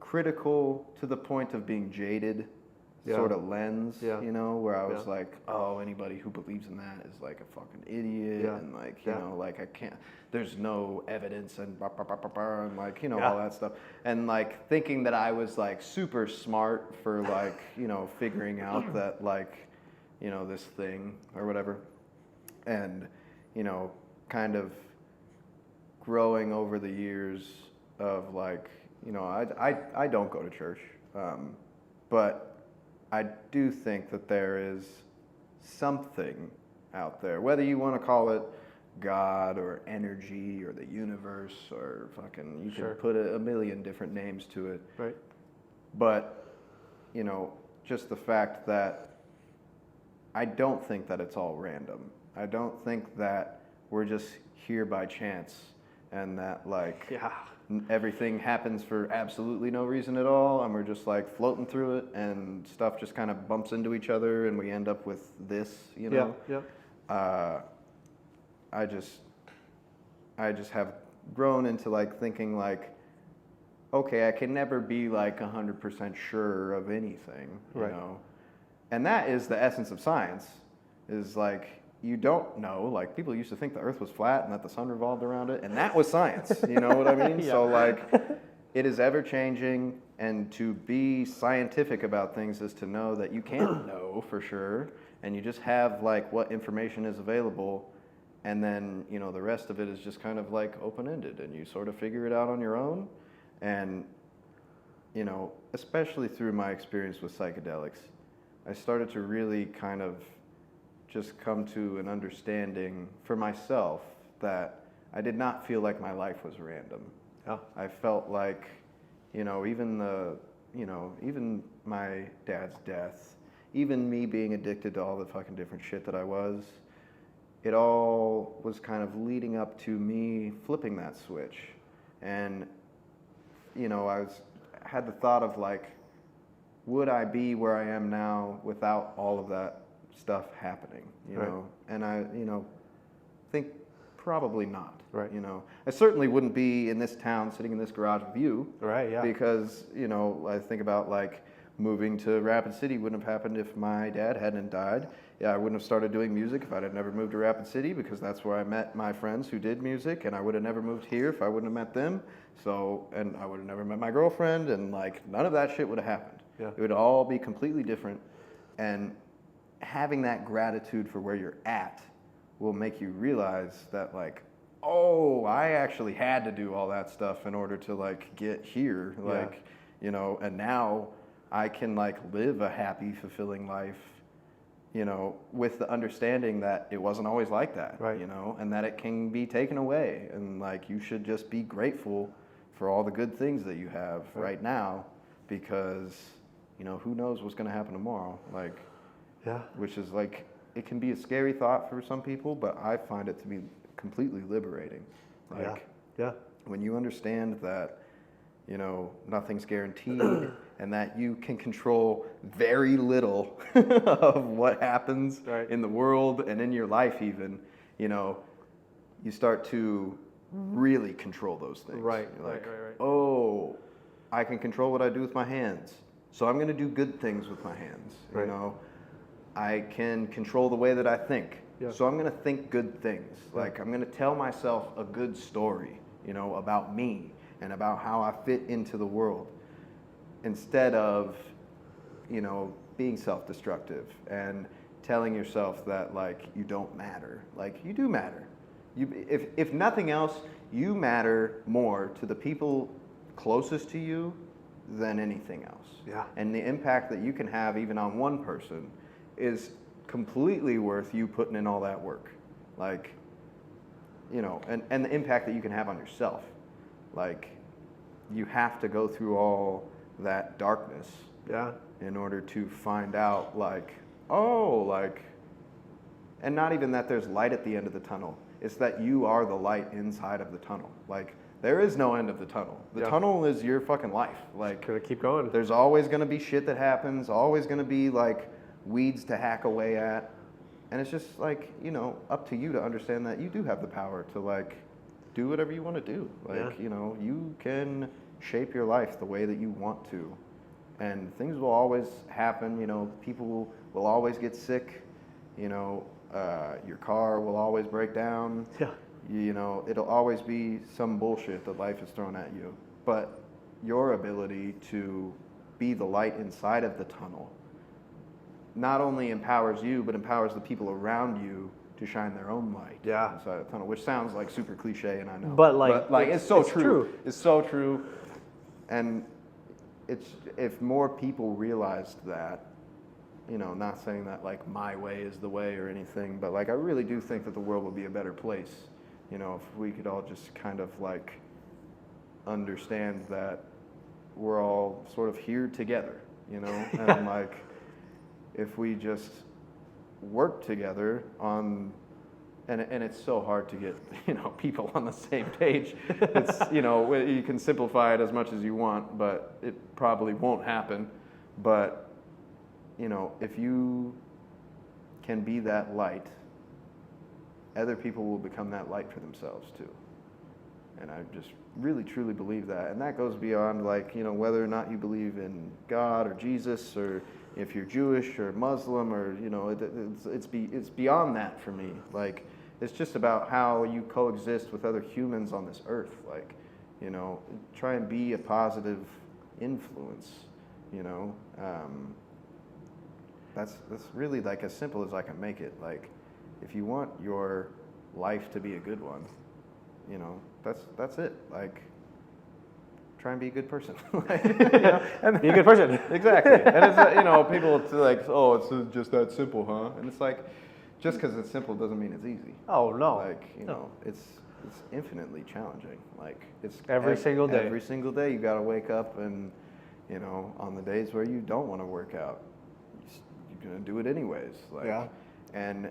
critical, to the point of being jaded, sort of lens, where I was like, oh, anybody who believes in that is like a fucking idiot, and like, like I can't, there's no evidence, and and like, all that stuff, and like thinking that I was like super smart for like, figuring out that like, this thing or whatever, and, kind of growing over the years of like, I don't go to church, but I do think that there is something out there, whether you want to call it God or energy or the universe or fucking, you can put a million different names to it. But, just the fact that I don't think that it's all random. I don't think that we're just here by chance, and that like everything happens for absolutely no reason at all, and we're just like floating through it, and stuff just kind of bumps into each other, and we end up with this, I just have grown into like thinking like, okay, I can never be like 100% sure of anything, you know? And that is the essence of science, is like, you don't know, like people used to think the earth was flat and that the sun revolved around it, and that was science, you know what I mean? So like, it is ever changing, and to be scientific about things is to know that you can't know for sure, and you just have like what information is available, and then, the rest of it is just kind of like open-ended, and you sort of figure it out on your own. And, especially through my experience with psychedelics, I started to really kind of just come to an understanding for myself that I did not feel like my life was random. I felt like, even the you know, even my dad's death, even me being addicted to all the fucking different shit that I was, it all was kind of leading up to me flipping that switch. And, you know, had the thought of like, would I be where I am now without all of that stuff happening, you know? And I, you know, think probably not, you know? I certainly wouldn't be in this town sitting in this garage with you, because, you know, I think about like moving to Rapid City wouldn't have happened if my dad hadn't died. Yeah, I wouldn't have started doing music if I'd have never moved to Rapid City, because that's where I met my friends who did music, and I would have never moved here if I wouldn't have met them. So, and I would have never met my girlfriend, and like none of that shit would have happened. It would all be completely different. And having that gratitude for where you're at will make you realize that like, oh, I actually had to do all that stuff in order to like get here, like, you know, and now I can like live a happy, fulfilling life, you know, with the understanding that it wasn't always like that, you know, and that it can be taken away, and like you should just be grateful for all the good things that you have right now, because, you know, who knows what's going to happen tomorrow, like, which is like, it can be a scary thought for some people, but I find it to be completely liberating. Like, when you understand that, you know, nothing's guaranteed and that you can control very little of what happens in the world and in your life even, you know, you start to really control those things. You're like, oh, I can control what I do with my hands, so I'm going to do good things with my hands, you know. I can control the way that I think, so I'm going to think good things. Like, I'm going to tell myself a good story, you know, about me and about how I fit into the world, instead of, you know, being self-destructive and telling yourself that like you don't matter. Like, you do matter. You, if nothing else, you matter more to the people closest to you than anything else. And the impact that you can have even on one person is completely worth you putting in all that work. Like, you know, and the impact that you can have on yourself. Like, you have to go through all that darkness in order to find out like, oh, like, and not even that there's light at the end of the tunnel. It's that you are the light inside of the tunnel. Like, there is no end of the tunnel. The tunnel is your fucking life. Like, gonna keep going. There's always gonna be shit that happens, always gonna be like weeds to hack away at. And it's just like, you know, up to you to understand that you do have the power to like do whatever you want to do. Like, you know, you can shape your life the way that you want to. And things will always happen, you know, people will always get sick, you know, your car will always break down. You know, it'll always be some bullshit that life is thrown at you. But your ability to be the light inside of the tunnel not only empowers you, but empowers the people around you to shine their own light inside the tunnel, which sounds like super cliche, and I know. But like it's so true. It's so true. And it's, if more people realized that, you know, not saying that like my way is the way or anything, but like I really do think that the world would be a better place, you know, if we could all just kind of like understand that we're all sort of here together, you know, and like if we just work together on, and it's so hard to get, you know, people on the same page. It's, you know, you can simplify it as much as you want, but it probably won't happen. But, you know, if you can be that light, other people will become that light for themselves too. And I just really truly believe that. And that goes beyond like, you know, whether or not you believe in God or Jesus, or if you're Jewish or Muslim, or, you know, it's beyond that for me. Like, it's just about how you coexist with other humans on this earth. Like, you know, try and be a positive influence, you know. That's really like as simple as I can make it. Like, if you want your life to be a good one, you know, that's it. Like, try and be a good person. Like, you know? And be a good person. Exactly. And it's, you know, people like, oh, it's just that simple, huh? And it's like, just because it's simple doesn't mean it's easy. Oh no. Like, you know, it's infinitely challenging. Like, it's every single day. Every single day you got to wake up and, You know, on the days where you don't want to work out, you're going to do it anyways. Like, yeah. And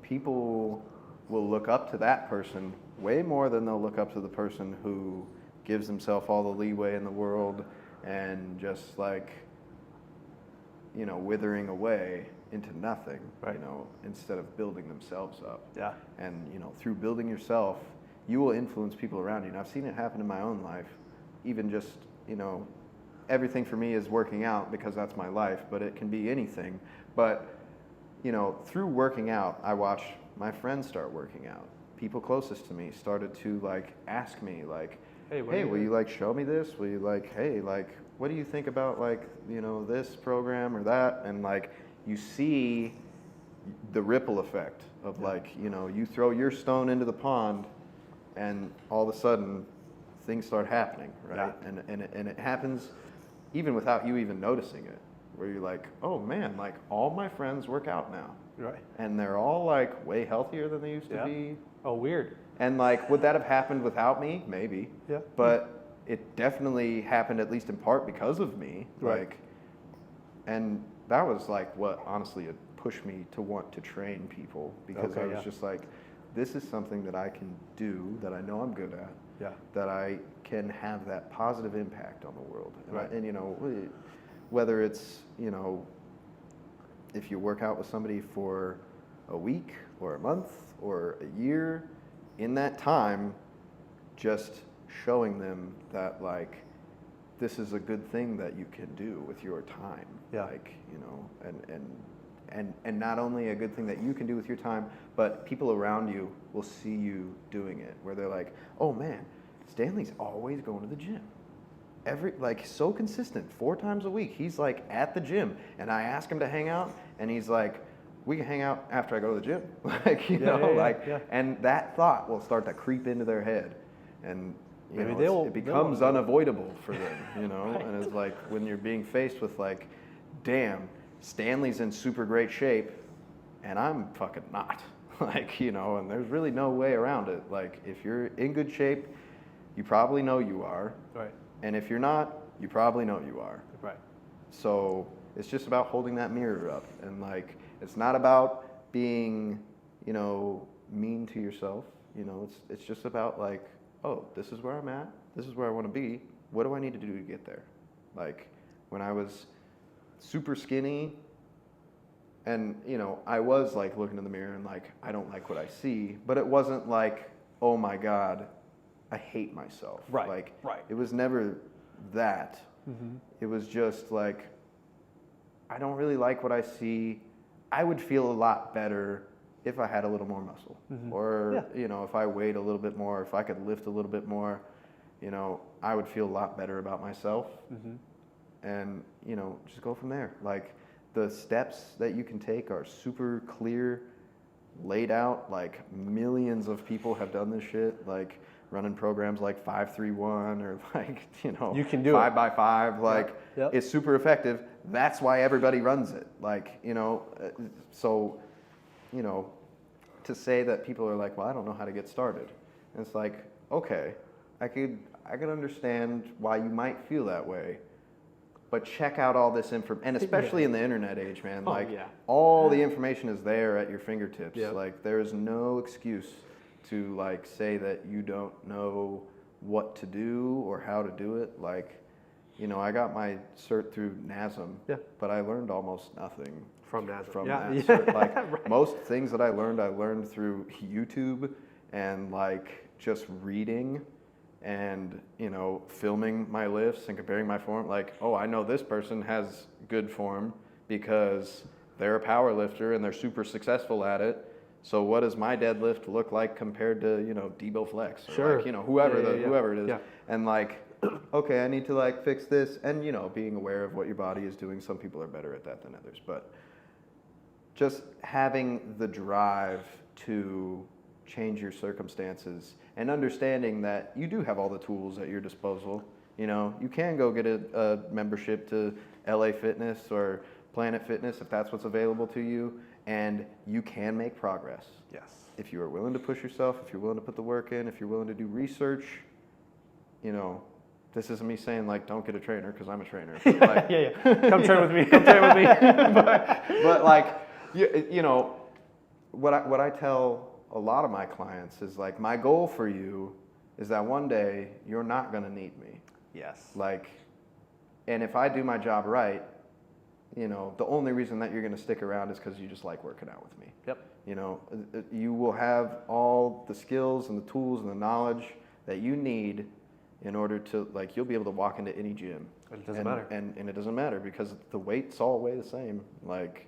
people will look up to that person way more than they'll look up to the person who gives himself all the leeway in the world and just like, you know, withering away into nothing, right. You know, instead of building themselves up. Yeah. And, you know, through building yourself, you will influence people around you. And I've seen it happen in my own life, even just, you know, everything for me is working out because that's my life, but it can be anything. But, you know, through working out, I watched my friends start working out. People closest to me started to like ask me like, hey, will you like show me this? Will you like, hey, like, what do you think about like, you know, this program or that? And like, you see the ripple effect of like, you know, you throw your stone into the pond and all of a sudden things start happening, right? Yeah. And it happens even without you even noticing it, where you're like, oh man, like all my friends work out now. Right. And they're all like way healthier than they used to be. Oh, weird. And like, would that have happened without me? Maybe. Yeah. But it definitely happened at least in part because of me. Right. Like, and that was like what honestly it pushed me to want to train people, because I was just like, this is something that I can do, that I know I'm good at. Yeah. That I can have that positive impact on the world. And, right. And you know, whether it's, you know, if you work out with somebody for a week or a month or a year, in that time, just showing them that like, this is a good thing that you can do with your time. Yeah. Like, you know, and not only a good thing that you can do with your time, but people around you will see you doing it, where they're like, oh man, Stanley's always going to the gym. Like so consistent, 4 times a week. He's like at the gym, and I ask him to hang out, and he's like, we can hang out after I go to the gym. Like, you know, and that thought will start to creep into their head, and you know, it becomes unavoidable for them, you know. Right. And it's like when you're being faced with like, damn, Stanley's in super great shape, and I'm fucking not. Like, you know, and there's really no way around it. Like, if you're in good shape, you probably know you are. Right. And if you're not, you probably know you are. Right. So it's just about holding that mirror up, and like, it's not about being, you know, mean to yourself. You know, it's just about like, oh, this is where I'm at. This is where I want to be. What do I need to do to get there? Like, when I was super skinny, and you know, I was like looking in the mirror and like, I don't like what I see, but it wasn't like, oh my God, I hate myself. Right. Like, right. It was never that. Mm-hmm. It was just like, I don't really like what I see. I would feel a lot better if I had a little more muscle, mm-hmm. or you know, if I weighed a little bit more, if I could lift a little bit more, you know, I would feel a lot better about myself. Mm-hmm. And you know, just go from there. Like, the steps that you can take are super clear, laid out. Like, millions of people have done this shit, like running programs like 5-3-1 or like, you know, you can do 5x5. Like, it's super effective. That's why everybody runs it. Like, you know, so, you know, to say that people are like, well, I don't know how to get started. And it's like, okay, I could understand why you might feel that way. But check out all this information, and especially in the internet age, man. Like, all the information is there at your fingertips. Yep. Like, there is no excuse to like say that you don't know what to do or how to do it. Like, you know, I got my cert through NASM, but I learned almost nothing from NASM. From that cert. Like, right. Most things that I learned through YouTube and like just reading. And, you know, filming my lifts and comparing my form, like, oh, I know this person has good form because they're a power lifter and they're super successful at it. So what does my deadlift look like compared to, you know, Debo Flex? Or like, you know, whoever it is. Yeah. And like, okay, I need to like fix this. And, you know, being aware of what your body is doing. Some people are better at that than others. But just having the drive to change your circumstances and understanding that you do have all the tools at your disposal. You know, you can go get a membership to LA Fitness or Planet Fitness if that's what's available to you, and you can make progress. Yes. If you are willing to push yourself, if you're willing to put the work in, if you're willing to do research, you know, this isn't me saying like don't get a trainer because I'm a trainer. Like, yeah. Come train with me. Come train with me. but like, you know, what I tell a lot of my clients is like, my goal for you is that one day you're not going to need me. Yes. Like, and if I do my job right, you know, the only reason that you're going to stick around is because you just like working out with me. Yep. You know, you will have all the skills and the tools and the knowledge that you need in order to, like, you'll be able to walk into any gym. It doesn't matter. And it doesn't matter because the weight's all weigh the same. Like,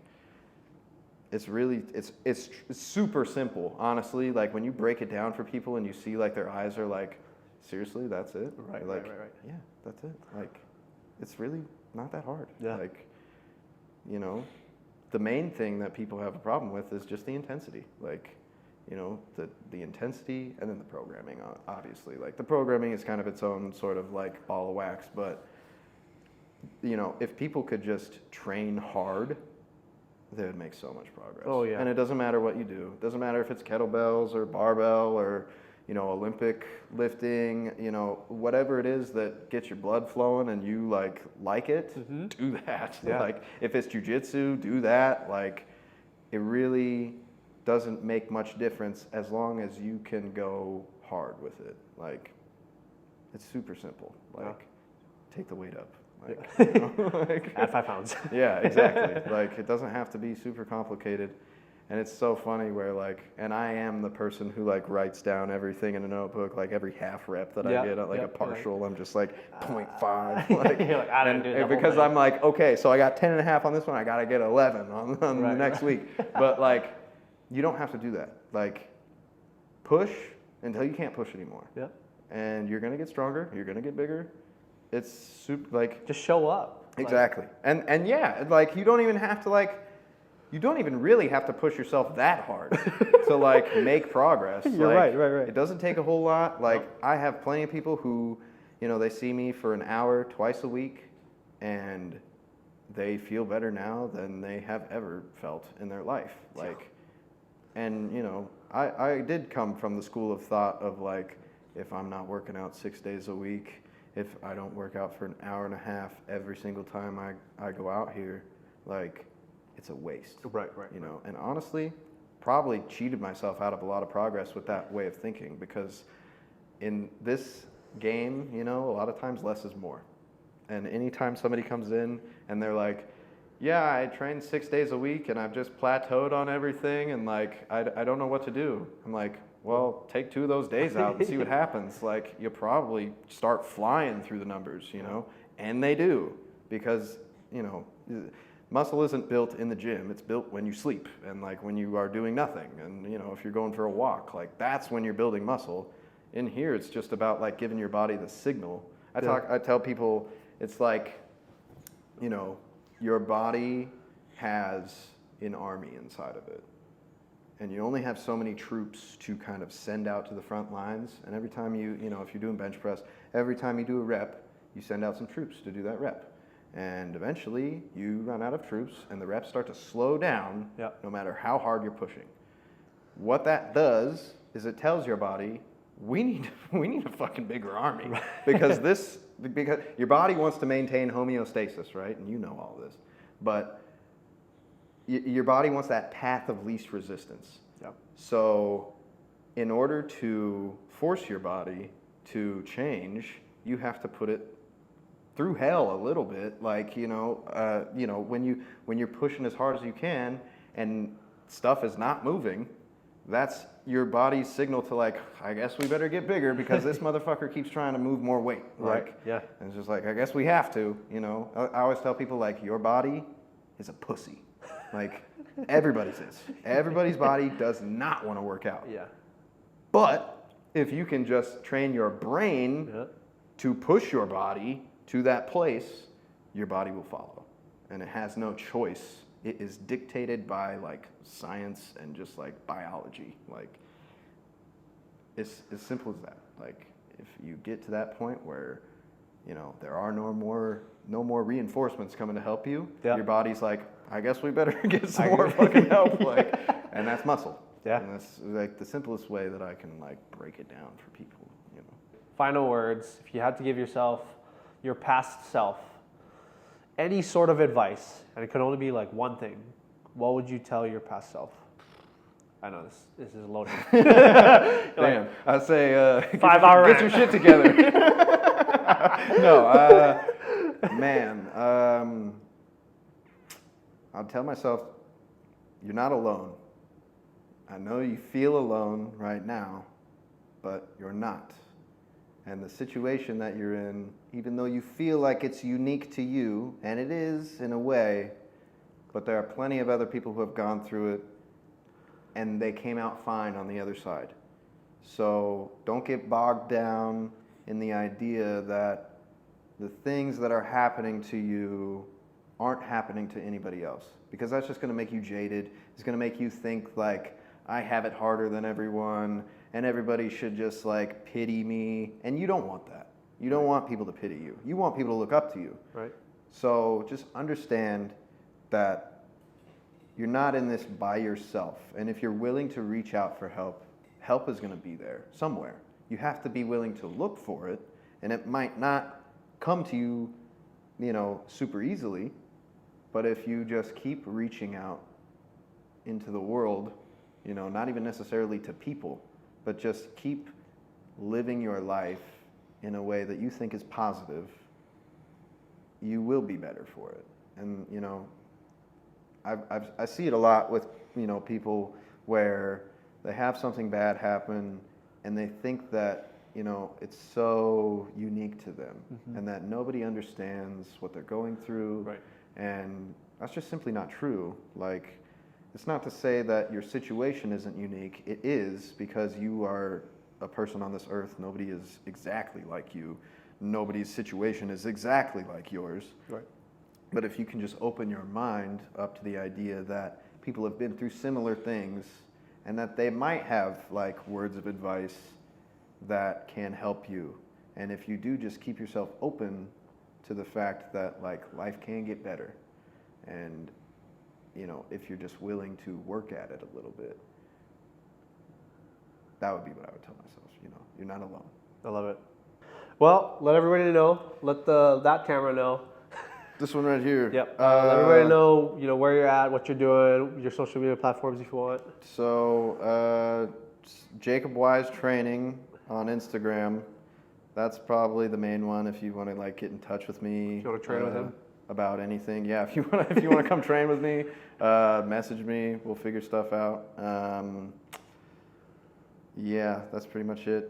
it's really, it's super simple, honestly. Like, when you break it down for people and you see, like, their eyes are like, seriously, that's it? Right, like, right. Yeah, that's it. Like, it's really not that hard. Yeah. Like, you know, the main thing that people have a problem with is just the intensity. Like, you know, the intensity and then the programming, obviously. Like, the programming is kind of its own sort of like ball of wax, but, you know, if people could just train hard, they would make so much progress. Oh, yeah. And it doesn't matter what you do. It doesn't matter if it's kettlebells or barbell or, you know, Olympic lifting, you know, whatever it is that gets your blood flowing and you like it, do that. Yeah. Like, if it's jujitsu, do that. Like, it really doesn't make much difference as long as you can go hard with it. Like, it's super simple. Like, take the weight up. Like, you know, like, add 5 pounds. Yeah, exactly. Like, it doesn't have to be super complicated. And it's so funny where, like, and I am the person who, like, writes down everything in a notebook, like every half rep that I get, like a partial, I'm just like 0.5. Like, you're like, I didn't do that. Because I'm like, okay, so I got 10 and a half on this one, I got to get 11 on the next week. But, like, you don't have to do that. Like, push until you can't push anymore. Yeah. And you're going to get stronger, you're going to get bigger. It's super, like... Just show up. Exactly. Like, and yeah, like, you don't even have to, like... You don't even really have to push yourself that hard to, like, make progress. You're like, right. It doesn't take a whole lot. Like, I have plenty of people who, you know, they see me for an hour twice a week, and they feel better now than they have ever felt in their life. Like, and, you know, I did come from the school of thought of, like, if I'm not working out 6 days a week, if I don't work out for an hour and a half every single time I go out here, like, it's a waste. Right. You know, and honestly, probably cheated myself out of a lot of progress with that way of thinking, because in this game, you know, a lot of times less is more. And anytime somebody comes in and they're like, yeah, I train 6 days a week and I've just plateaued on everything and, like, I don't know what to do. I'm like, well, take 2 of those days out and see what happens. Like, you'll probably start flying through the numbers, you know, and they do, because, you know, muscle isn't built in the gym. It's built when you sleep and, like, when you are doing nothing. And, you know, if you're going for a walk, like, that's when you're building muscle. In here, it's just about, like, giving your body the signal. I tell people, it's like, you know, your body has an army inside of it. And you only have so many troops to kind of send out to the front lines. And every time you know, if you're doing bench press, every time you do a rep, you send out some troops to do that rep. And eventually, you run out of troops, and the reps start to slow down, no matter how hard you're pushing. What that does is it tells your body, we need a fucking bigger army, because your body wants to maintain homeostasis, right? And you know all this, but your body wants that path of least resistance. Yep. So, in order to force your body to change, you have to put it through hell a little bit, like, you know, when you're pushing as hard as you can and stuff is not moving, that's your body's signal to, like, I guess we better get bigger because this motherfucker keeps trying to move more weight. Like, right. Yeah. And it's just like, I guess we have to, you know. I always tell people, like, your body is a pussy. Like, everybody's is. Everybody's body does not want to work out. Yeah. But if you can just train your brain to push your body to that place, your body will follow. And it has no choice. It is dictated by, like, science and just, like, biology. Like, it's as simple as that. Like, if you get to that point where, you know, there are no more reinforcements coming to help you, your body's like, I guess we better get some more fucking help. Like, and that's muscle. Yeah. And that's, like, the simplest way that I can, like, break it down for people, you know. Final words, if you had to give yourself your past self any sort of advice, and it could only be like one thing, what would you tell your past self? I know this is loaded. Damn, I say 5 hour get your shit together. No, man, I'll tell myself, you're not alone. I know you feel alone right now, but you're not. And the situation that you're in, even though you feel like it's unique to you, and it is in a way, but there are plenty of other people who have gone through it, and they came out fine on the other side. So don't get bogged down in the idea that the things that are happening to you aren't happening to anybody else, because that's just going to make you jaded. It's going to make you think like, I have it harder than everyone, and everybody should just like pity me. And you don't want that. You don't want people to pity you. You want people to look up to you. Right. So just understand that you're not in this by yourself. And if you're willing to reach out for help, help is going to be there somewhere. You have to be willing to look for it, and it might not come to you, super easily. But if you just keep reaching out into the world, not even necessarily to people, but just keep living your life in a way that you think is positive, you will be better for it. And, I see it a lot with, people where they have something bad happen and they think that, it's so unique to them, and that nobody understands what they're going through. Right. And that's just simply not true. Like, it's not to say that your situation isn't unique. It is, because you are a person on this earth. Nobody is exactly like you. Nobody's situation is exactly like yours. Right. But if you can just open your mind up to the idea that people have been through similar things, and that they might have like words of advice that can help you. And if you do just keep yourself open to the fact that like life can get better, and if you're just willing to work at it a little bit, that would be what I would tell myself. You're not alone. I love it. Well, let everybody know. Let that camera know. This one right here. Yep. Let everybody know, where you're at, what you're doing, your social media platforms if you want. So, Jacob Wise Training on Instagram. That's probably the main one if you want to like get in touch with me. You want to train with him? About anything. Yeah, if you want to come train with me, message me. We'll figure stuff out. Yeah, that's pretty much it.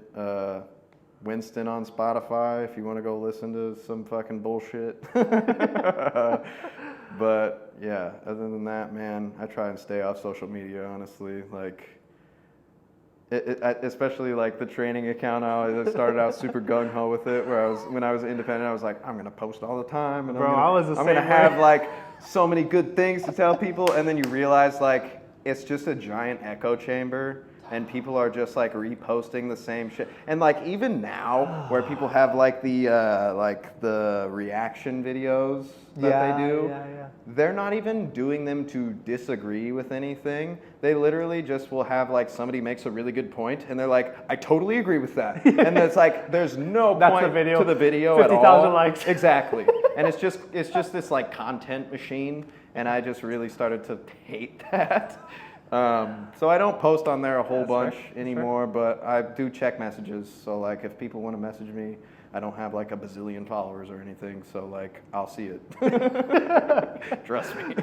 Winston on Spotify if you want to go listen to some fucking bullshit. But yeah, other than that, man, I try and stay off social media, honestly. Like, especially like the training account, I started out super gung-ho with it, where when I was independent, I was like, I'm going to post all the time, and I'm going to have like so many good things to tell people, and then you realize like it's just a giant echo chamber, and people are just like reposting the same shit. And like even now, where people have like the reaction videos that they do, they're not even doing them to disagree with anything. They literally just will have like somebody makes a really good point, and they're like, I totally agree with that. And it's like there's no point to the video at all. 50,000 likes. Exactly. And it's just this like content machine, and I just really started to hate that. So I don't post on there a whole bunch anymore, but I do check messages. So like if people want to message me, I don't have like a bazillion followers or anything, so like I'll see it. Trust me.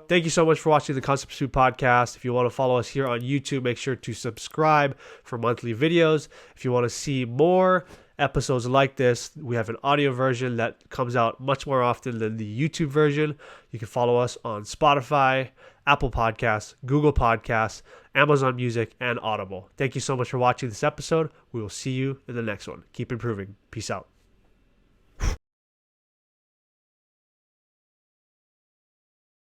Thank you so much for watching the Concept Pursuit podcast. If you want to follow us here on YouTube, make sure to subscribe for monthly videos. If you want to see more episodes like this, we have an audio version that comes out much more often than the YouTube version. You can follow us on Spotify, Apple Podcasts, Google Podcasts, Amazon Music, and Audible. Thank you so much for watching this episode. We will see you in the next one. Keep improving. Peace out.